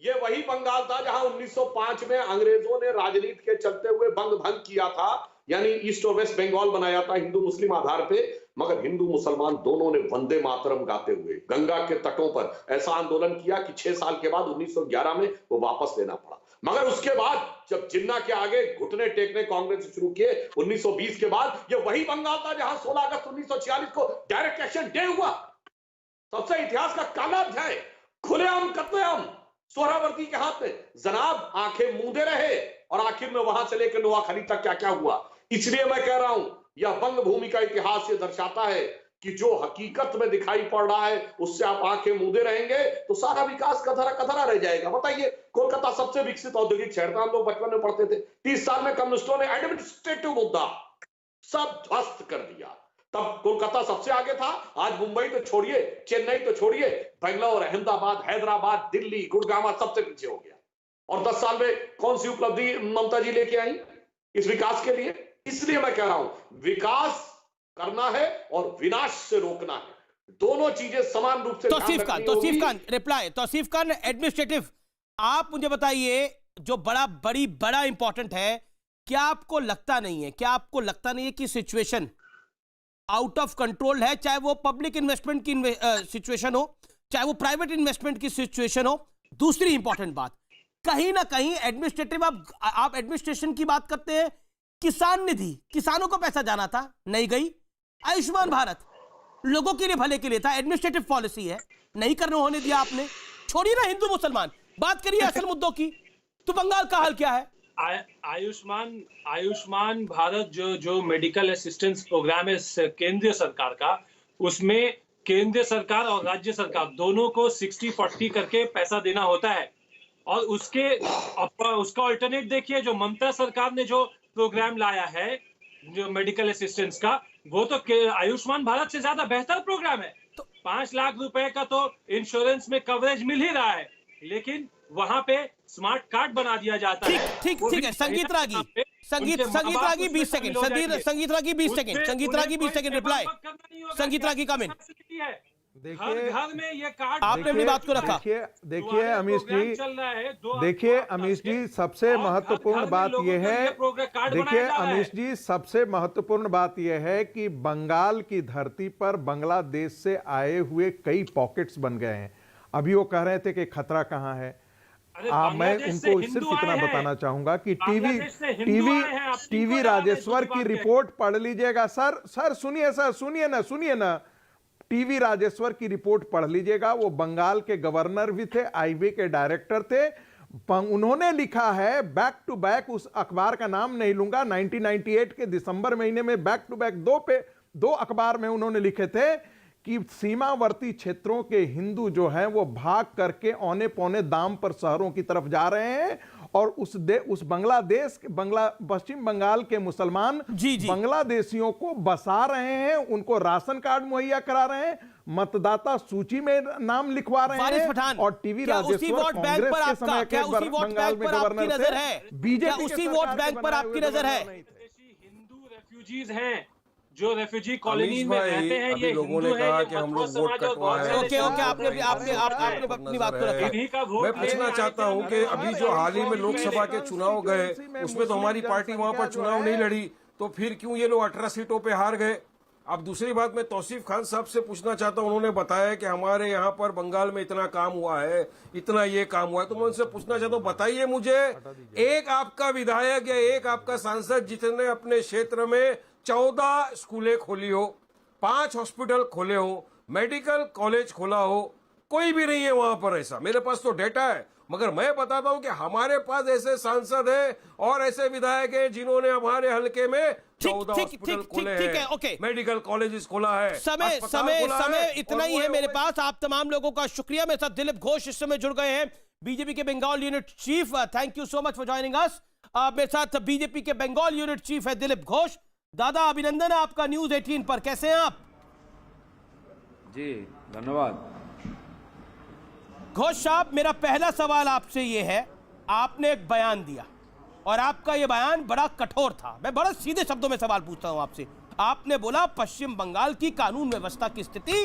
ये वही बंगाल था जहां 1905 में अंग्रेजों ने राजनीति के चलते हुए बंग भंग किया था, यानी ईस्ट और वेस्ट बंगाल बनाया था हिंदू मुस्लिम आधार पे। मगर हिंदू मुसलमान दोनों ने वंदे मातरम गाते हुए गंगा के तटों पर ऐसा आंदोलन किया कि 6 साल के बाद 1911 में वो वापस लेना पड़ा। मगर उसके बाद जब जिन्ना के आगे घुटने टेकने कांग्रेस से शुरू किए 1920 के बाद, ये वही बंगाल था जहां 16 अगस्त 1946 को डायरेक्ट एक्शन डे हुआ। सबसे इतिहास का काला अध्याय, खुलेआम कत्लेआम सोहरावर्दी के हाथ में। जनाब आंखें मूंदे रहे और आखिर में वहां से लेकर नोआखाली तक क्या क्या हुआ। इसलिए मैं कह रहा हूं, यह बंग भूमि का इतिहास ये दर्शाता है कि जो हकीकत में दिखाई पड़ रहा है उससे आप आंखें मूंदे रहेंगे तो सारा विकास कथरा कथरा रह जाएगा। बताइए, कोलकाता सबसे विकसित औद्योगिक शहर था, हम लोग बचपन में पढ़ते थे। 30 साल में कम्युनिस्टों ने एडमिनिस्ट्रेटिव मुद्दा सब ध्वस्त कर दिया। तब कोलकाता सबसे आगे था। आज मुंबई तो छोड़िए, चेन्नई तो छोड़िए, बेंगलोर, अहमदाबाद, हैदराबाद, दिल्ली, गुड़गांव सबसे पीछे हो गया। और 10 साल में कौन सी उपलब्धि ममता जी लेके आई इस विकास के लिए? इसलिए मैं कह रहा हूं, विकास करना है और विनाश से रोकना है, दोनों चीजें समान रूप से। तौसीफ खान रिप्लाई। तौसीफ खान, एडमिनिस्ट्रेटिव, आप मुझे बताइए, जो बड़ा इंपॉर्टेंट है, क्या आपको लगता नहीं है कि सिचुएशन आउट ऑफ कंट्रोल है? चाहे वो पब्लिक इन्वेस्टमेंट की सिचुएशन हो, चाहे वो प्राइवेट इन्वेस्टमेंट की सिचुएशन हो। दूसरी इंपॉर्टेंट बात, कहीं ना कहीं एडमिनिस्ट्रेटिव, आप एडमिनिस्ट्रेशन की बात करते हैं, किसान निधि, किसानों को पैसा जाना था, नहीं गई। आयुष्मान भारत लोगों के लिए भले के लिए था, एडमिनिस्ट्रेटिव पॉलिसी है, नहीं करने होने दिया आपने। छोड़िए ना हिंदू मुसलमान, बात करिए असल मुद्दों की। तो बंगाल का हाल क्या है? आयुष्मान भारत जो मेडिकल असिस्टेंस प्रोग्राम है केंद्रीय सरकार का, उसमें केंद्र सरकार और राज्य सरकार दोनों को 60-40 करके पैसा देना होता है। और उसका अल्टरनेट देखिए, जो ममता सरकार ने जो प्रोग्राम लाया है जो मेडिकल असिस्टेंस का, वो तो आयुष्मान भारत से ज्यादा बेहतर प्रोग्राम है। तो 5 लाख रुपए का तो इंश्योरेंस में कवरेज मिल ही रहा है, लेकिन वहां पे स्मार्ट कार्ड बना दिया जाता है। ठीक है। संगीत रागी 20 सेकंड, संगीत रागी 20 सेकंड रिप्लाई। संगीत रागी कमेंट। देखिए, घर में ये कार्ड आपने अपनी बात को रखा। देखिए अमीश जी, देखिए अमीश जी, सबसे महत्वपूर्ण बात यह है, देखिए अमीश जी, सबसे महत्वपूर्ण बात यह है कि बंगाल की धरती पर बांग्लादेश से आए हुए कई पॉकेट्स बन गए हैं। अभी वो कह रहे थे कि खतरा कहां है। मैं उनको सिर्फ इतना बताना चाहूंगा कि टीवी राजेश्वर की रिपोर्ट पढ़ लीजिएगा। सर सुनिए ना, टीवी राजेश्वर की रिपोर्ट पढ़ लीजिएगा। वो बंगाल के गवर्नर भी थे, आईबी के डायरेक्टर थे। उन्होंने लिखा है बैक टू बैक, उस अखबार का नाम नहीं लूंगा, 1998 के दिसंबर महीने में बैक टू बैक दो अखबार में उन्होंने लिखे थे कि सीमावर्ती क्षेत्रों के हिंदू जो हैं वो भाग करके औने पौने दाम पर शहरों की तरफ जा रहे हैं, और उस पश्चिम बंगाल के मुसलमान बांग्लादेशियों को बसा रहे हैं, उनको राशन कार्ड मुहैया करा रहे हैं, मतदाता सूची में नाम लिखवा रहे हैं। और टीवी राजेश्वर कांग्रेस के समय के बंगाल में गवर्नर थे, बीजेपी उसी वोट बैंक पर आपकी नजर है? हिंदू रेफ्यूजीज हैं जो रेफ्यूजी कॉलोनी में रहते हैं, ये लोगों ने कहा कि हम लोग वोट कटवाए। ओके, आपने अपनी बात को रखा। मैं पूछना चाहता हूं कि अभी जो हाल ही में लोकसभा के चुनाव गए, उसमें तो हमारी पार्टी वहां पर चुनाव नहीं लड़ी, तो फिर क्यों ये लोग 18 सीटों पे हार गए? अब दूसरी बात मैं तौसीफ खान साहब से पूछना चाहता हूं, उन्होंने बताया कि हमारे यहाँ पर बंगाल में इतना काम हुआ है, इतना ये काम हुआ है, तो मैं उनसे पूछना चाहता हूं, बताइए मुझे एक आपका विधायक या एक आपका सांसद जिसने अपने क्षेत्र में 14 स्कूलें खोली हो, 5 हॉस्पिटल खोले हो, मेडिकल कॉलेज खोला हो, कोई भी नहीं है वहां पर ऐसा। मेरे पास तो डेटा है, मगर मैं बताता हूं कि हमारे पास ऐसे सांसद हैं और ऐसे विधायक हैं जिन्होंने हमारे हल्के में 14 हॉस्पिटल खोले हैं, मेडिकल कॉलेजेस खोला है। समय इतना ही है मेरे पास। आप तमाम लोगों का शुक्रिया। मेरे साथ दिलीप घोष इस समय जुड़ गए हैं, बीजेपी के Bengal unit chief. Thank you so much for joining us. मेरे साथ बीजेपी के बंगाल यूनिट चीफ है दिलीप घोष। दादा अभिनंदन है आपका न्यूज 18 पर, कैसे हैं आप? जी धन्यवाद। घोष साहब, मेरा पहला सवाल आपसे यह है, आपने एक बयान दिया और आपका यह बयान बड़ा कठोर था। मैं बड़ा सीधे शब्दों में सवाल पूछता हूं आपसे। आपने बोला पश्चिम बंगाल की कानून व्यवस्था की स्थिति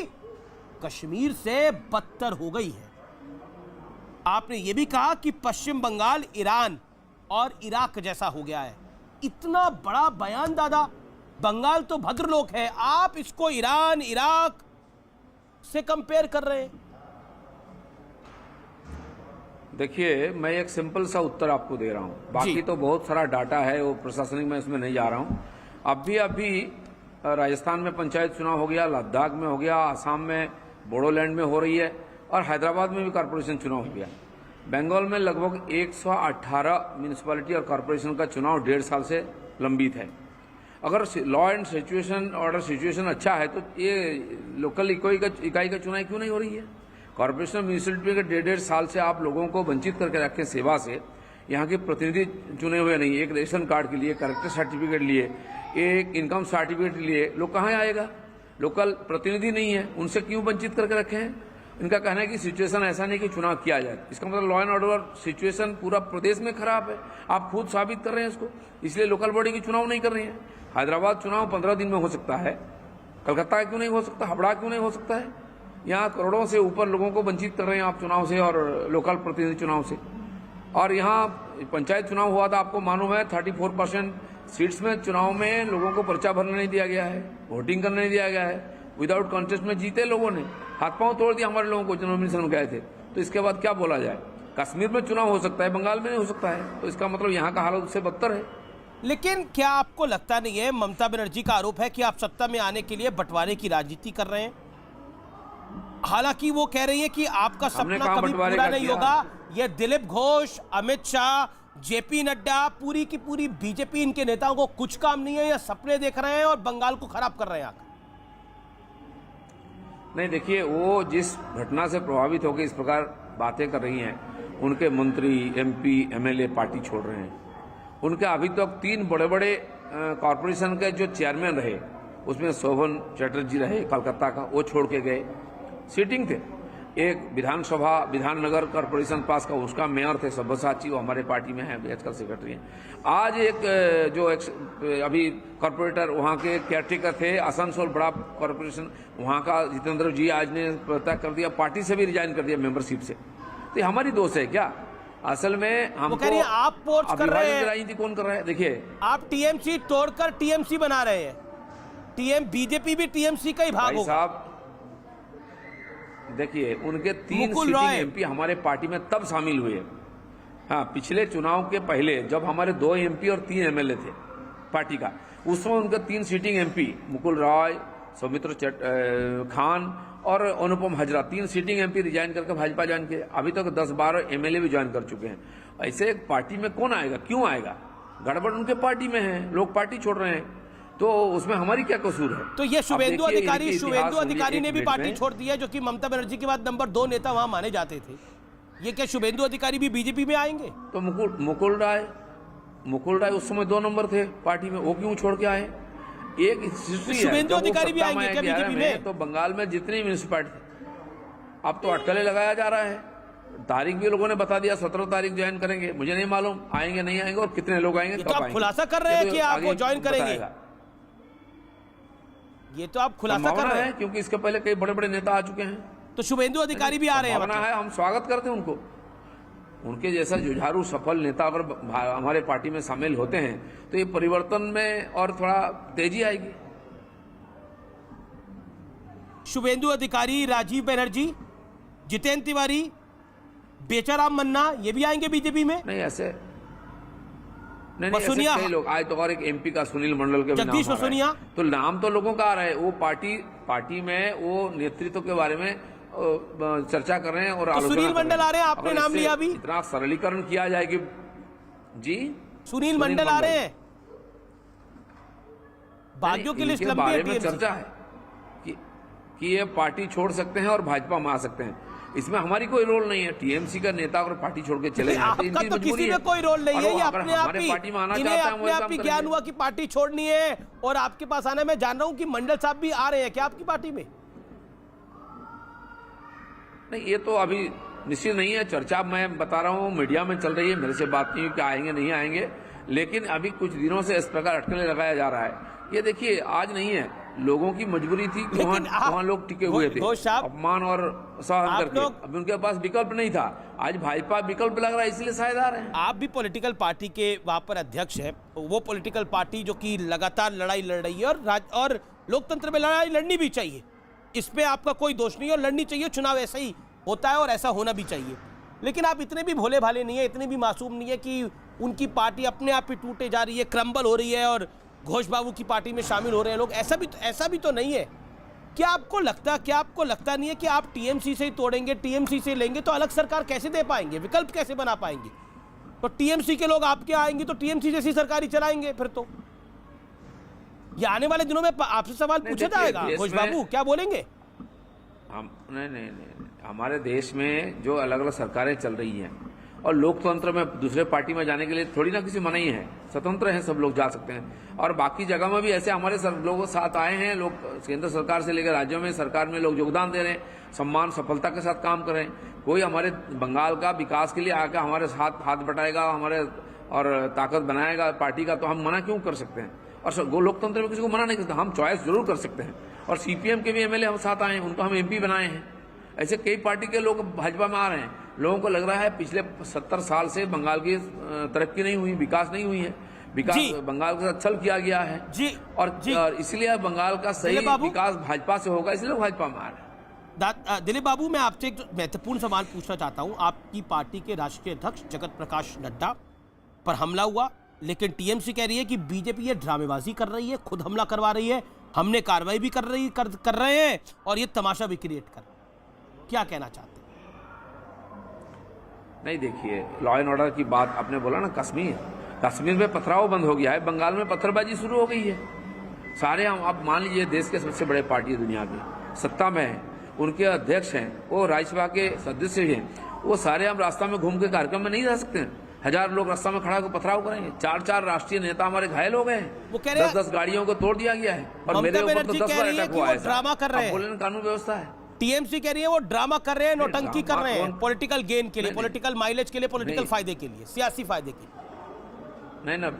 कश्मीर से बदतर हो गई है। आपने यह भी कहा कि पश्चिम बंगाल ईरान और इराक जैसा हो गया है। इतना बड़ा बयान दादा, बंगाल तो भद्रलोक है, आप इसको ईरान इराक से कंपेयर कर रहे हैं। देखिए, मैं एक सिंपल सा उत्तर आपको दे रहा हूं, बाकी तो बहुत सारा डाटा है, वो प्रशासनिक में इसमें नहीं जा रहा हूं। अभी राजस्थान में पंचायत चुनाव हो गया, लद्दाख में हो गया, आसाम में बोडोलैंड में हो रही है, और हैदराबाद में भी कॉर्पोरेशन चुनाव हो गया। बंगाल में लगभग 118 म्यूनिसिपैलिटी और कॉर्पोरेशन का चुनाव 1.5 साल से लंबित है। अगर law and situation order situation अच्छा है तो ये लोकल इकाई का चुनाव क्यों नहीं हो रही है? कॉर्पोरेशन म्यूनिसिपैलिटी के 1.5 साल से आप लोगों को वंचित करके रखें सेवा से। यहाँ के प्रतिनिधि चुने हुए नहीं, एक रेशन कार्ड के लिए, करेक्टर सर्टिफिकेट लिए, एक इनकम सर्टिफिकेट लिए लोग कहाँ आएगा? लोकल प्रतिनिधि नहीं है, उनसे क्यों वंचित करके रखे हैं? इनका कहना है कि सिचुएशन ऐसा नहीं कि चुनाव किया जाए। इसका मतलब लॉ एंड ऑर्डर सिचुएशन पूरा प्रदेश में खराब है, आप खुद साबित कर रहे हैं इसको, इसलिए लोकल बॉडी की चुनाव नहीं कर रही है। हैदराबाद चुनाव 15 दिन में हो सकता है, कलकत्ता क्यों नहीं हो सकता, हावड़ा क्यों नहीं हो सकता है? यहाँ करोड़ों से ऊपर लोगों को वंचित कर रहे हैं आप चुनाव से और लोकल प्रतिनिधि चुनाव से। और यहाँ पंचायत चुनाव हुआ था, आपको मालूम है 34% सीट्स में चुनाव में लोगों को पर्चा भरने नहीं दिया गया है, वोटिंग करने नहीं दिया गया है, विदाउट कॉन्टेस्ट में जीते लोगों ने, हाथ पांव तोड़ दिया हमारे लोगों को जो नॉमिनेशन गए थे। तो इसके बाद क्या बोला जाए? कश्मीर में चुनाव हो सकता है, बंगाल में नहीं हो सकता है, तो इसका मतलब यहाँ का हालत उससे बदतर है। लेकिन क्या आपको लगता नहीं है, ममता बनर्जी का आरोप है कि आप सत्ता में आने के लिए बंटवारे की राजनीति कर रहे हैं? हालांकि वो कह रही है कि आपका सपना कभी पूरा नहीं होगा। ये दिलीप घोष, अमित शाह, जेपी नड्डा, पूरी की पूरी बीजेपी, इनके नेताओं को कुछ काम नहीं है, या सपने देख रहे हैं और बंगाल को खराब कर रहे हैं आकर? नहीं, देखिए, वो जिस घटना से प्रभावित होकर इस प्रकार बातें कर रही हैं, उनके मंत्री, एमपी, एमएलए पार्टी छोड़ रहे हैं। उनके अभी तक 3 बड़े बड़े कॉरपोरेशन के जो चेयरमैन रहे, उसमें शोभन चटर्जी रहे कलकत्ता का, वो छोड़ के गए, सीटिंग थे। एक विधाननगर कॉरपोरेशन पास का, उसका मेयर थे सब्यसाची, वो हमारे पार्टी में है, आजकल सेक्रेटरी हैं। आज अभी कॉरपोरेटर वहाँ के केयरटेकर थे, आसनसोल बड़ा कॉरपोरेशन, वहाँ का जितेंद्र जी आज ने पता कर दिया, पार्टी से भी रिजाइन कर दिया मेंबरशिप से। तो ये हमारी दोष है क्या? असल में हमको आप पोर्च कर रहे हैं, राजनीति कौन कर रहा है? देखिए, आप टीएमसी तोड़कर टीएमसी बना रहे हैं। बीजेपी भी टीएमसी का ही भाग होगा। साहब देखिए, उनके 3 सीटिंग एमपी हमारे पार्टी में तब शामिल हुए। हाँ, पिछले चुनाव के पहले जब हमारे 2 एमपी और 3 एमएलए थे पार्टी का, उस समय उनके 3 सीटिंग एमपी मुकुल रॉय, सौमित्र खान और अनुपम हजरा, 3 सीटिंग एमपी रिजाइन करके भाजपा ज्वाइन किए। अभी तक 10-12 एमएलए भी ज्वाइन कर चुके हैं। ऐसे एक पार्टी में कौन आएगा? क्यों आएगा? गड़बड़ उनके पार्टी में है, लोग पार्टी छोड़ रहे हैं, तो उसमें हमारी क्या कसूर है? तो ये शुभेंदु अधिकारी ने भी पार्टी छोड़ दी है, जो कि ममता बनर्जी के बाद नंबर 2 नेता वहां माने जाते थे। ये क्या शुभेंदु अधिकारी भी बीजेपी में आएंगे? तो मुकुल राय उस समय 2 नंबर थे पार्टी में, वो क्यों छोड़ के आए? एक शुभेंदु अधिकारी भी आएंगे क्या बीजेपी में? तो बंगाल में जितनी म्यूनिसिपैलिटी, अब तो अटकलें लगाया जा रहा है। तारीख भी लोगों ने बता दिया, 17 तारीख ज्वाइन करेंगे। मुझे नहीं मालूम आएंगे नहीं आएंगे और कितने लोग आएंगे, तो आप खुलासा कर रहे हैं कि आप वो ज्वाइन करेंगे? ये तो आप खुलासा कर रहे हैं, क्योंकि इसके पहले कई बड़े बड़े नेता आ चुके हैं। तो शुभेंदु अधिकारी भी आ रहे हैं? है, हम स्वागत करते हैं उनको। उनके जैसा जुझारू सफल नेता अगर हमारे पार्टी में शामिल होते हैं तो ये परिवर्तन में और थोड़ा तेजी आएगी। शुभेंदु अधिकारी, राजीव बनर्जी, जितेंद्र तिवारी, बेचाराम मन्ना, ये भी आएंगे बीजेपी में? नहीं, ऐसे नहीं, ऐसे लोग आए। तो और एक एमपी का सुनील मंडल के जगदीश वसोनिया, तो नाम तो लोगों का आ रहा है। वो पार्टी में वो नेतृत्व के बारे में चर्चा कर रहे हैं और तो सुनील मंडल आ रहे हैं, आपने नाम लिया अभी। इतना सरलीकरण किया जाए कि जी सुनील मंडल आ रहे हैं, भाग्यों की लिस्ट लंबी है। चर्चा है कि ये पार्टी छोड़ सकते हैं और भाजपा में आ सकते हैं। इसमें हमारी कोई रोल नहीं है। टीएमसी का नेता अगर पार्टी छोड़ के चले जाए तो इनकी किसी में कोई रोल नहीं है। ये अपने आप ही ज्ञान हुआ कि पार्टी छोड़नी है और आपके पास आना। मैं जान रहा हूं कि मंडल साहब भी आ रहे हैं क्या आपकी पार्टी में? नहीं, ये तो अभी निश्चित नहीं है। चर्चा मैं बता रहा हूँ मीडिया में चल रही है, मेरे से बात नहीं हुई कि आएंगे नहीं आएंगे, लेकिन अभी कुछ दिनों से इस प्रकार अटकलें लगाया जा रहा है। ये देखिए, आज नहीं है, लोगों की मजबूरी थी कि वहाँ लोग टिके हुए थे अपमान और सहन करके। अभी उनके पास विकल्प नहीं था। आज भाजपा विकल्प लग रहा है, इसलिए शायद आ रहे हैं। आप भी पॉलिटिकल पार्टी के वहां पर अध्यक्ष हैं, वो पॉलिटिकल पार्टी जो कि लगातार लड़ाई लड़ रही है और लोकतंत्र में लड़ाई लड़नी भी चाहिए, इस पे आपका कोई दोष नहीं है और लड़नी चाहिए। चुनाव ऐसा ही होता है और ऐसा होना भी चाहिए। लेकिन आप इतने भी भोले भाले नहीं है, इतने भी मासूम नहीं है कि उनकी पार्टी अपने आप ही टूटे जा रही है, क्रम्बल हो रही है और घोष बाबू की पार्टी में शामिल हो रहे हैं लोग। ऐसा भी तो नहीं है। क्या आपको लगता नहीं है कि आप टीएमसी से ही तोड़ेंगे, टीएमसी से लेंगे तो अलग सरकार कैसे दे पाएंगे, विकल्प कैसे बना पाएंगे? तो टीएमसी के लोग आपके आएंगे तो टीएमसी जैसी सरकार ही चलाएंगे। फिर तो ये आने वाले दिनों में आपसे सवाल पूछा जाएगा, घोष बाबू क्या बोलेंगे? हम नहीं, हमारे देश में जो अलग अलग सरकारें चल रही हैं और लोकतंत्र में दूसरे पार्टी में जाने के लिए थोड़ी ना किसी मनाही है, स्वतंत्र हैं, सब लोग जा सकते हैं। और बाकी जगह में भी ऐसे हमारे लोग साथ आए हैं, लोग केंद्र सरकार से लेकर राज्यों में सरकार में लोग योगदान दे रहे हैं, सम्मान सफलता के साथ काम कर रहे हैं। कोई हमारे बंगाल का विकास के लिए आकर हमारे साथ हाथ बटाएगा हमारे और ताकत बनाएगा पार्टी का, तो हम मना क्यों कर सकते हैं? और लोकतंत्र में किसी को मना नहीं करते, हम चॉइस जरूर कर सकते हैं। और सीपीएम के भी एमएलए हम साथ आए हैं, उनको हम एमपी बनाए हैं। ऐसे कई पार्टी के लोग भाजपा में आ रहे हैं। लोगों को लग रहा है पिछले 70 साल से बंगाल की तरक्की नहीं हुई, विकास नहीं हुई है, विकास बंगाल के साथ छल किया गया है जी। और इसलिए बंगाल का सही विकास भाजपा से होगा, इसलिए भाजपा में आ रहे हैं। दिलीप बाबू, मैं आपसे एक महत्वपूर्ण सवाल पूछना चाहता हूं। आपकी पार्टी के राष्ट्रीय अध्यक्ष जगत प्रकाश नड्डा पर हमला हुआ, लेकिन टीएमसी कह रही है कि बीजेपी ये ड्रामेबाजी कर रही है, खुद हमला करवा रही है, हमने कार्रवाई भी कर रहे हैं और ये तमाशा भी क्रिएट कर रहे हैं। क्या कहना चाहते हैं? नहीं, देखिए, लॉ एंड ऑर्डर की बात आपने बोला ना, कश्मीर में पथराव बंद हो गया है, बंगाल में पत्थरबाजी शुरू हो गई है। सारे हम, आप मान लीजिए, देश के सबसे बड़े पार्टी दुनिया की सत्ता में है, उनके अध्यक्ष हैं, वो राज्यसभा के सदस्य भी हैं, वो सारे हम रास्ता में घूम के कार्यक्रम में नहीं रह सकते हैं। 1000 लोग रास्ता में खड़ा होकर पथराव करेंगे। 4 राष्ट्रीय नेता हमारे घायल हो गए हैं। वो कह रहे हैं 10 गाड़ियों को तोड़ दिया गया है और मेरे ऊपर तो 10 बार अटैक हुआ है। ड्रामा कर रहे हैं, बोले कानून व्यवस्था है। टीएमसी कह रही है वो ड्रामा कर रहे हैं, नौटंकी कर रहे हैं, पॉलिटिकल गेन के लिए, पॉलिटिकल माइलेज के लिए, पॉलिटिकल फायदे के लिए, सियासी फायदे के लिए। नहीं ना,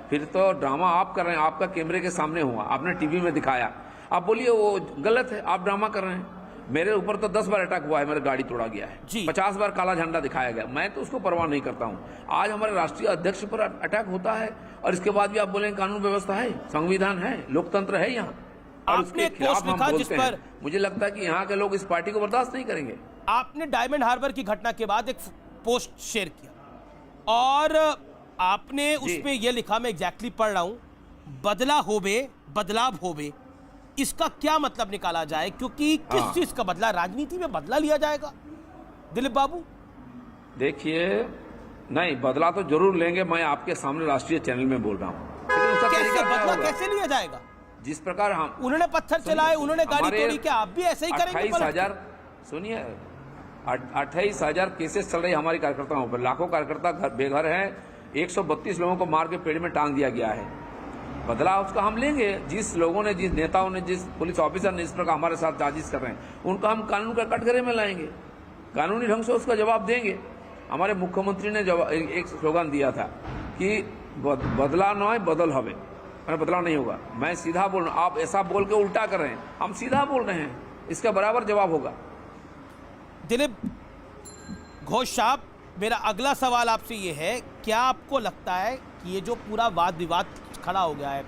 फिर तो ड्रामा आप कर रहे हैं, आपका कैमरे के सामने हुआ, आपने टीवी में दिखाया, आप बोलिए वो गलत है, आप ड्रामा कर रहे हैं। मेरे ऊपर तो 10 बार अटैक हुआ है, मेरी गाड़ी तोड़ा गया है, 50 बार काला झंडा दिखाया गया, मैं तो उसको परवाह नहीं करता हूं। आज हमारे राष्ट्रीय अध्यक्ष पर अटैक होता है और इसके बाद भी आप बोलेंगे कानून व्यवस्था है, संविधान है, लोकतंत्र है यहाँ, और उसके खिलाफ हम बोलते हैं। मुझे लगता है कि यहाँ के लोग इस पार्टी को बर्दाश्त नहीं करेंगे। आपने डायमंड हार्बर की घटना के बाद एक पोस्ट शेयर किया और आपने उसमें यह लिखा, मैं एग्जैक्टली पढ़ रहा हूं, बदलाव होवे, इसका क्या मतलब निकाला जाए? क्योंकि किस चीज का बदला? राजनीति में बदला लिया जाएगा दिलीप बाबू? देखिए, नहीं, बदला तो जरूर लेंगे, मैं आपके सामने राष्ट्रीय चैनल में बोल रहा हूँ। कैसे बदला कैसे लिया जाएगा? जिस प्रकार हम, उन्होंने पत्थर चलाए, उन्होंने गाड़ी तोड़ी, क्या आप भी ऐसे ही करेंगे? 28,000 सुनिए, 28,000 केसेस चल रही हमारी कार्यकर्ताओं पर, लाखों कार्यकर्ता बेघर हैं, 132 लोगों को मार के पेड़ में टांग दिया गया है। बदला उसका हम लेंगे। जिस लोगों ने, जिस नेताओं ने, जिस पुलिस ऑफिसर ने इस प्रकार हमारे साथ साजिश कर रहे हैं, उनका हम कानून का कटघरे में लाएंगे, कानूनी ढंग से उसका जवाब देंगे। हमारे मुख्यमंत्री ने एक स्लोगन दिया था कि बदला न बदल हवे, बदला नहीं होगा। मैं सीधा बोल रहा हूं, आप ऐसा बोल के उल्टा कर रहे हैं, हम सीधा बोल रहे हैं, इसका बराबर जवाब होगा। दिलीप घोष साहब, मेरा अगला सवाल आपसे ये है, क्या आपको लगता है कि ये जो पूरा वाद विवाद खड़ा हो गया है,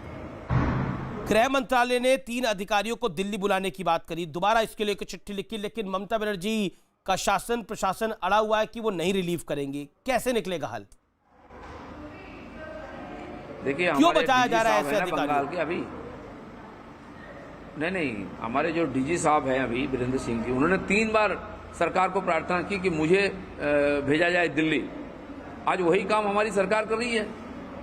गृह मंत्रालय ने 3 अधिकारियों को दिल्ली बुलाने की बात करी, दोबारा इसके लिए चिट्ठी लिखी, लेकिन ममता बनर्जी का शासन प्रशासन अड़ा हुआ है कि वो नहीं रिलीव करेंगे, कैसे निकलेगा हल? देखिए, क्यों बचाया जा रहा है ऐसे अधिकारियों के? अभी नहीं, हमारे जो डीजी साहब हैं अभी, वीरेंद्र सिंह जी, उन्होंने 3 बार सरकार को प्रार्थना की कि मुझे भेजा जाए दिल्ली। आज वही काम हमारी सरकार कर रही है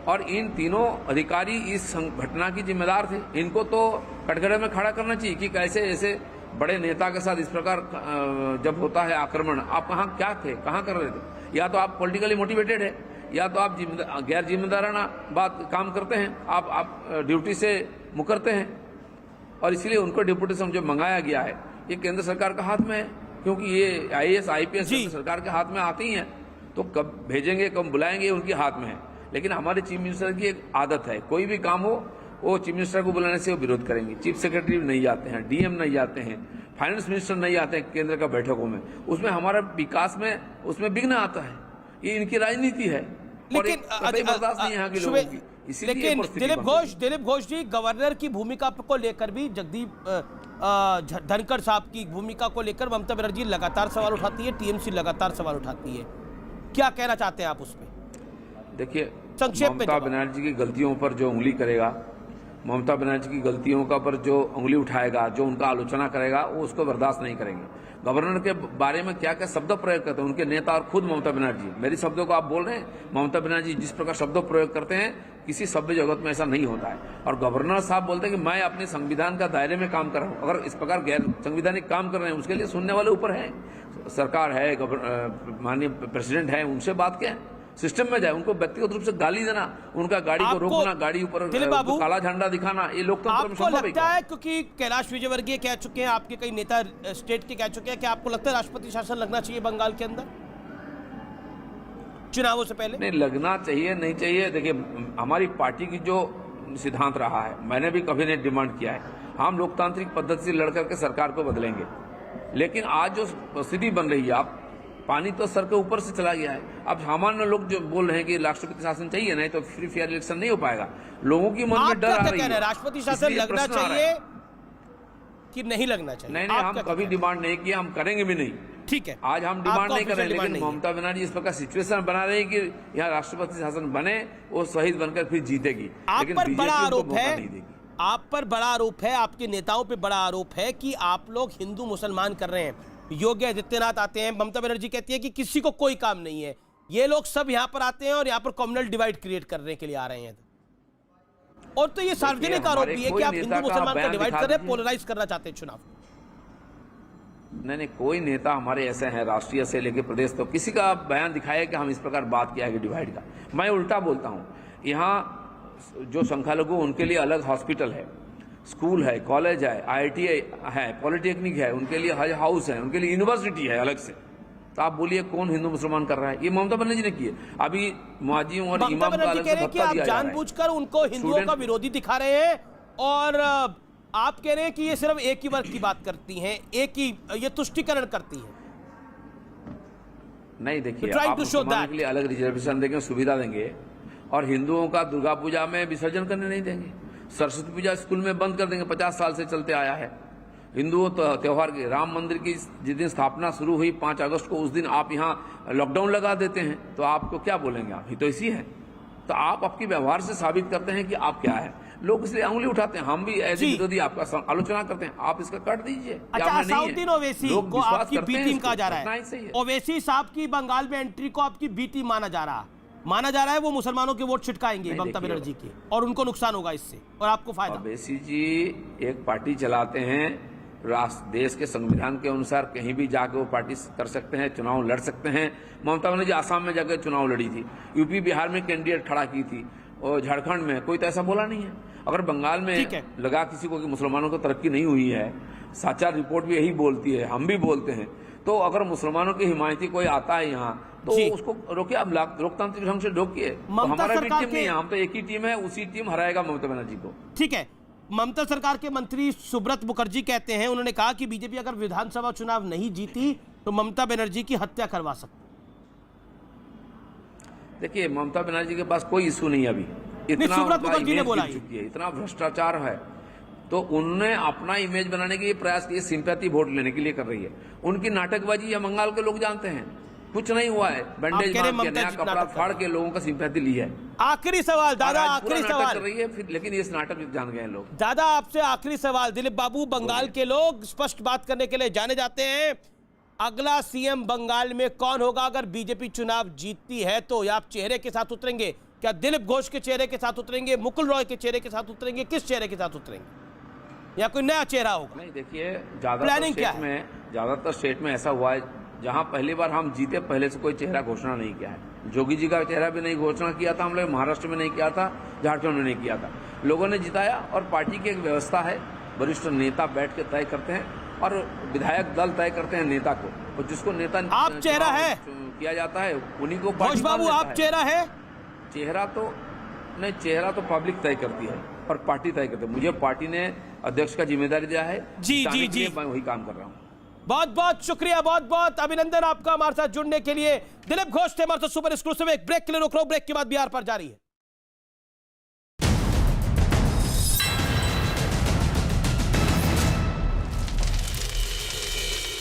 और इन तीनों अधिकारी इस घटना की जिम्मेदार थे। इनको तो कटघरे में खड़ा करना चाहिए कि कैसे ऐसे बड़े नेता के साथ इस प्रकार जब होता है आक्रमण, आप कहाँ क्या थे, कहाँ कर रहे थे? या तो आप पॉलिटिकली मोटिवेटेड है, या तो आप गैर जिम्मेदाराना काम करते हैं, आप ड्यूटी से मुकरते हैं, और इसलिए उनको डिप्यूटेशन जो मंगाया गया है ये केंद्र सरकार का हाथ में है, क्योंकि ये IAS IPS सरकार के हाथ में आती ही है, तो कब भेजेंगे कब बुलाएंगे उनके हाथ में है। लेकिन हमारे चीफ मिनिस्टर की एक आदत है, कोई भी काम हो वो चीफ मिनिस्टर को बुलाने से वो विरोध करेंगे। चीफ सेक्रेटरी नहीं जाते हैं, DM नहीं जाते हैं, फाइनेंस मिनिस्टर नहीं आते हैं केंद्र का बैठकों में, उसमें हमारा विकास में उसमें विघ्न आता है। ये इनकी राजनीति है, लेकिन बर्दाश्त नहीं यहाँ के लोगों की। लेकिन दिलीप घोष जी, गवर्नर की भूमिका को लेकर भी, जगदीप धनखड़ साहब की भूमिका को लेकर ममता बनर्जी लगातार सवाल उठाती है, TMC लगातार सवाल उठाती है, क्या कहना चाहते हैं आप उसमें? देखिए, संक्षेप में ममता बनर्जी की गलतियों पर जो उंगली करेगा, ममता बनर्जी की गलतियों का पर जो उंगली उठाएगा, जो उनका आलोचना करेगा, वो उसको बर्दाश्त नहीं करेंगे। गवर्नर के बारे में क्या क्या शब्द प्रयोग करते हैं उनके नेता और खुद ममता बनर्जी, मेरी शब्दों को आप बोल रहे हैं, ममता बनर्जी जिस प्रकार शब्द प्रयोग करते हैं किसी सभ्य जगत में ऐसा नहीं होता है। और गवर्नर साहब बोलते हैं कि मैं अपने संविधान का दायरे में काम कर रहा हूं। अगर इस प्रकार गैर संवैधानिक काम कर रहे हैं उसके लिए सुनने वाले ऊपर है, सरकार है, माननीय प्रेसिडेंट है, उनसे बात क्या है, सिस्टम में जाए। उनको व्यक्तिगत रूप से गाली देना, उनका गाड़ी को रोकना, गाड़ी ऊपर काला झंडा दिखाना, ये लोकतंत्र में संभव लगता है? क्योंकि कैलाश विजयवर्गीय कह चुके हैं, आपके कई नेता स्टेट के कह चुके हैं कि आपको लगता है राष्ट्रपति शासन लगना चाहिए बंगाल के अंदर चुनावों से पहले? नहीं, लगना चाहिए नहीं चाहिए, देखिए हमारी पार्टी की जो सिद्धांत रहा है, मैंने भी कभी नहीं डिमांड किया है, हम लोकतांत्रिक पद्धति से लड़ करके सरकार को बदलेंगे। लेकिन आज जो स्थिति बन रही है, आप पानी तो सर के ऊपर से चला गया है। अब सामान्य लोग जो बोल रहे हैं कि राष्ट्रपति शासन चाहिए, नहीं तो फ्री फेयर इलेक्शन नहीं हो पाएगा, लोगों की मन में डर आ रही है। राष्ट्रपति शासन लगना चाहिए, कि नहीं लगना चाहिए? नहीं, हम कभी डिमांड नहीं किया, हम करेंगे भी नहीं। ठीक है, आज हम डिमांड नहीं कर रहे, लेकिन ममता बनर्जी इस प्रकार सिचुएशन बना रही है कि यहाँ राष्ट्रपति शासन बने, वो शहीद बनकर फिर जीतेगी। आप लेकिन पर बड़ा आरोप है, नहीं देगी। आप पर बड़ा आरोप है, आपके नेताओं पे बड़ा आरोप है कि आप लोग हिंदू मुसलमान कर रहे हैं। योगी आदित्यनाथ आते हैं, ममता बनर्जी कहती है कि किसी को कोई काम नहीं है, ये लोग सब यहाँ पर आते हैं और यहाँ पर कम्युनल डिवाइड क्रिएट करने के लिए आ रहे हैं। और तो ये सार्वजनिक आरोप भी है कि आप हिंदू मुसलमान का डिवाइड कर रहे हैं, पोलराइज करना चाहते हैं चुनाव। नहीं, कोई नेता हमारे ऐसे हैं, राष्ट्रीय से लेकर प्रदेश, तो किसी का बयान दिखाया कि हम इस प्रकार बात किया है कि डिवाइड का। मैं उल्टा बोलता हूँ, यहाँ जो संख्यालघु उनके लिए अलग हॉस्पिटल है, स्कूल है, कॉलेज है, IIT है, पॉलिटेक्निक है, उनके लिए हज हाउस है, उनके लिए यूनिवर्सिटी है अलग से। तो आप बोलिए कौन हिंदू मुसलमान कर रहा है? ये ममता बनर्जी ने की है। अभी मुआजिम और इमाम का अलग से भत्ता दिया जा रहा है। जानबूझकर उनको हिंदुओं का विरोधी दिखा रहे हैं और आप कह रहे हैं कि ये सिर्फ एक ही वर्ग की बात करती हैं, एक ही ये तुष्टीकरण करती हैं। नहीं, देखिए, आप मुसलमानों के लिए अलग रिजर्वेशन देंगे, सुविधा देंगे, और हिंदुओं का दुर्गा पूजा में विसर्जन करने नहीं देंगे। सरस्वती पूजा स्कूल में बंद कर देंगे, 50 साल से चलते आया है। हिंदुओं तो त्योहार के, राम मंदिर की जिस दिन स्थापना शुरू हुई 5 अगस्त को, उस दिन आप यहाँ लॉकडाउन लगा देते हैं, तो आपको क्या बोलेंगे? आप ही तो इसी है। तो आप आपके व्यवहार से साबित करते हैं कि आप क्या है। लोग इसलिए उंगली उठाते हैं, हम भी ऐसे विरोधी आपका आलोचना करते हैं, आप इसका काट दीजिए। अच्छा, असाउद्दीन ओवैसी को आपकी बी टीम कहा जा रहा है। ओवैसी साहब की बंगाल में एंट्री को आपकी बी टीम माना जा रहा है। वो मुसलमानों के वोट छिटकाएंगे ममता बनर्जी के, और उनको नुकसान होगा इससे और आपको फायदा। ओवैसी जी एक पार्टी चलाते हैं, देश के संविधान के अनुसार कहीं भी जाकर वो पार्टी कर सकते हैं, चुनाव लड़ सकते हैं। ममता बनर्जी आसाम में जाकर चुनाव लड़ी थी, यूपी बिहार में कैंडिडेट खड़ा की थी, और झारखंड में कोई तो ऐसा बोला नहीं है। अगर बंगाल में लगा किसी को कि मुसलमानों को तरक्की नहीं हुई है, साचार रिपोर्ट भी यही बोलती है, हम भी बोलते हैं, तो अगर मुसलमानों की हिमायती कोई आता है यहाँ तो उसको रोकिए, आप लोकतांत्रिक ढंग से रोकिए। तो हमारा भी टीम नहीं है, हम तो एक ही टीम है, उसी टीम हराएगा ममता बनर्जी को। ठीक है, ममता सरकार के मंत्री सुब्रत मुखर्जी कहते हैं, उन्होंने कहा कि बीजेपी अगर विधानसभा चुनाव नहीं जीती तो ममता बनर्जी की हत्या करवा सकती। देखिए, ममता बनर्जी के पास कोई इशू नहीं है अभी, इतना सुब्रत मुखर्जी ने बोला चुकी है, इतना भ्रष्टाचार है, तो उन्होंने अपना इमेज बनाने के लिए प्रयास किए, सिंपैथी वोट लेने के लिए कर रही है। उनकी नाटकबाजी या बंगाल के लोग जानते हैं, कुछ नहीं हुआ है, बैंडेज मार के, नया कपड़ा फाड़ के लोगों का सिंपैथी ली है। आखिरी सवाल दादा, आखिरी सवाल कर रही है फिर, लेकिन इस नाटक जान गए लोग। दादा आपसे आखिरी सवाल, दिलीप बाबू, बंगाल के लोग स्पष्ट बात करने के लिए जाने जाते हैं, अगला सीएम बंगाल में कौन होगा अगर बीजेपी चुनाव जीतती है? तो या आप चेहरे के साथ उतरेंगे? क्या दिलीप घोष के चेहरे के साथ उतरेंगे, मुकुल रॉय के चेहरे के साथ उतरेंगे, किस चेहरे के साथ उतरेंगे, या कोई नया चेहरा होगा? नहीं, देखिए, ज्यादातर स्टेट में ऐसा हुआ है जहां पहली बार हम जीते, पहले से कोई चेहरा घोषणा नहीं किया है। जोगी जी का चेहरा भी नहीं घोषणा किया था हम लोग, महाराष्ट्र में नहीं किया था, झारखंड में नहीं किया था, लोगों ने जिताया। और पार्टी की एक व्यवस्था है, वरिष्ठ नेता बैठ के तय करते हैं और विधायक दल तय करते हैं नेता को, और जिसको नेता आप चेहरा है किया जाता है उन्हीं को। घोष बाबू आप चेहरा है? चेहरा तो नहीं, चेहरा तो पब्लिक तय करती है और पार्टी तय करती है। मुझे पार्टी ने अध्यक्ष का जिम्मेदारी दिया है, जी, मैं वही काम कर रहा हूँ। बहुत बहुत शुक्रिया, बहुत बहुत अभिनंदन आपका हमारे साथ जुड़ने के लिए। दिलीप घोष थे हमारे साथ सुपर एक्सक्लूसिव। एक ब्रेक के लिए रोक रहा हूं, ब्रेक के बाद बिहार पर जारी है।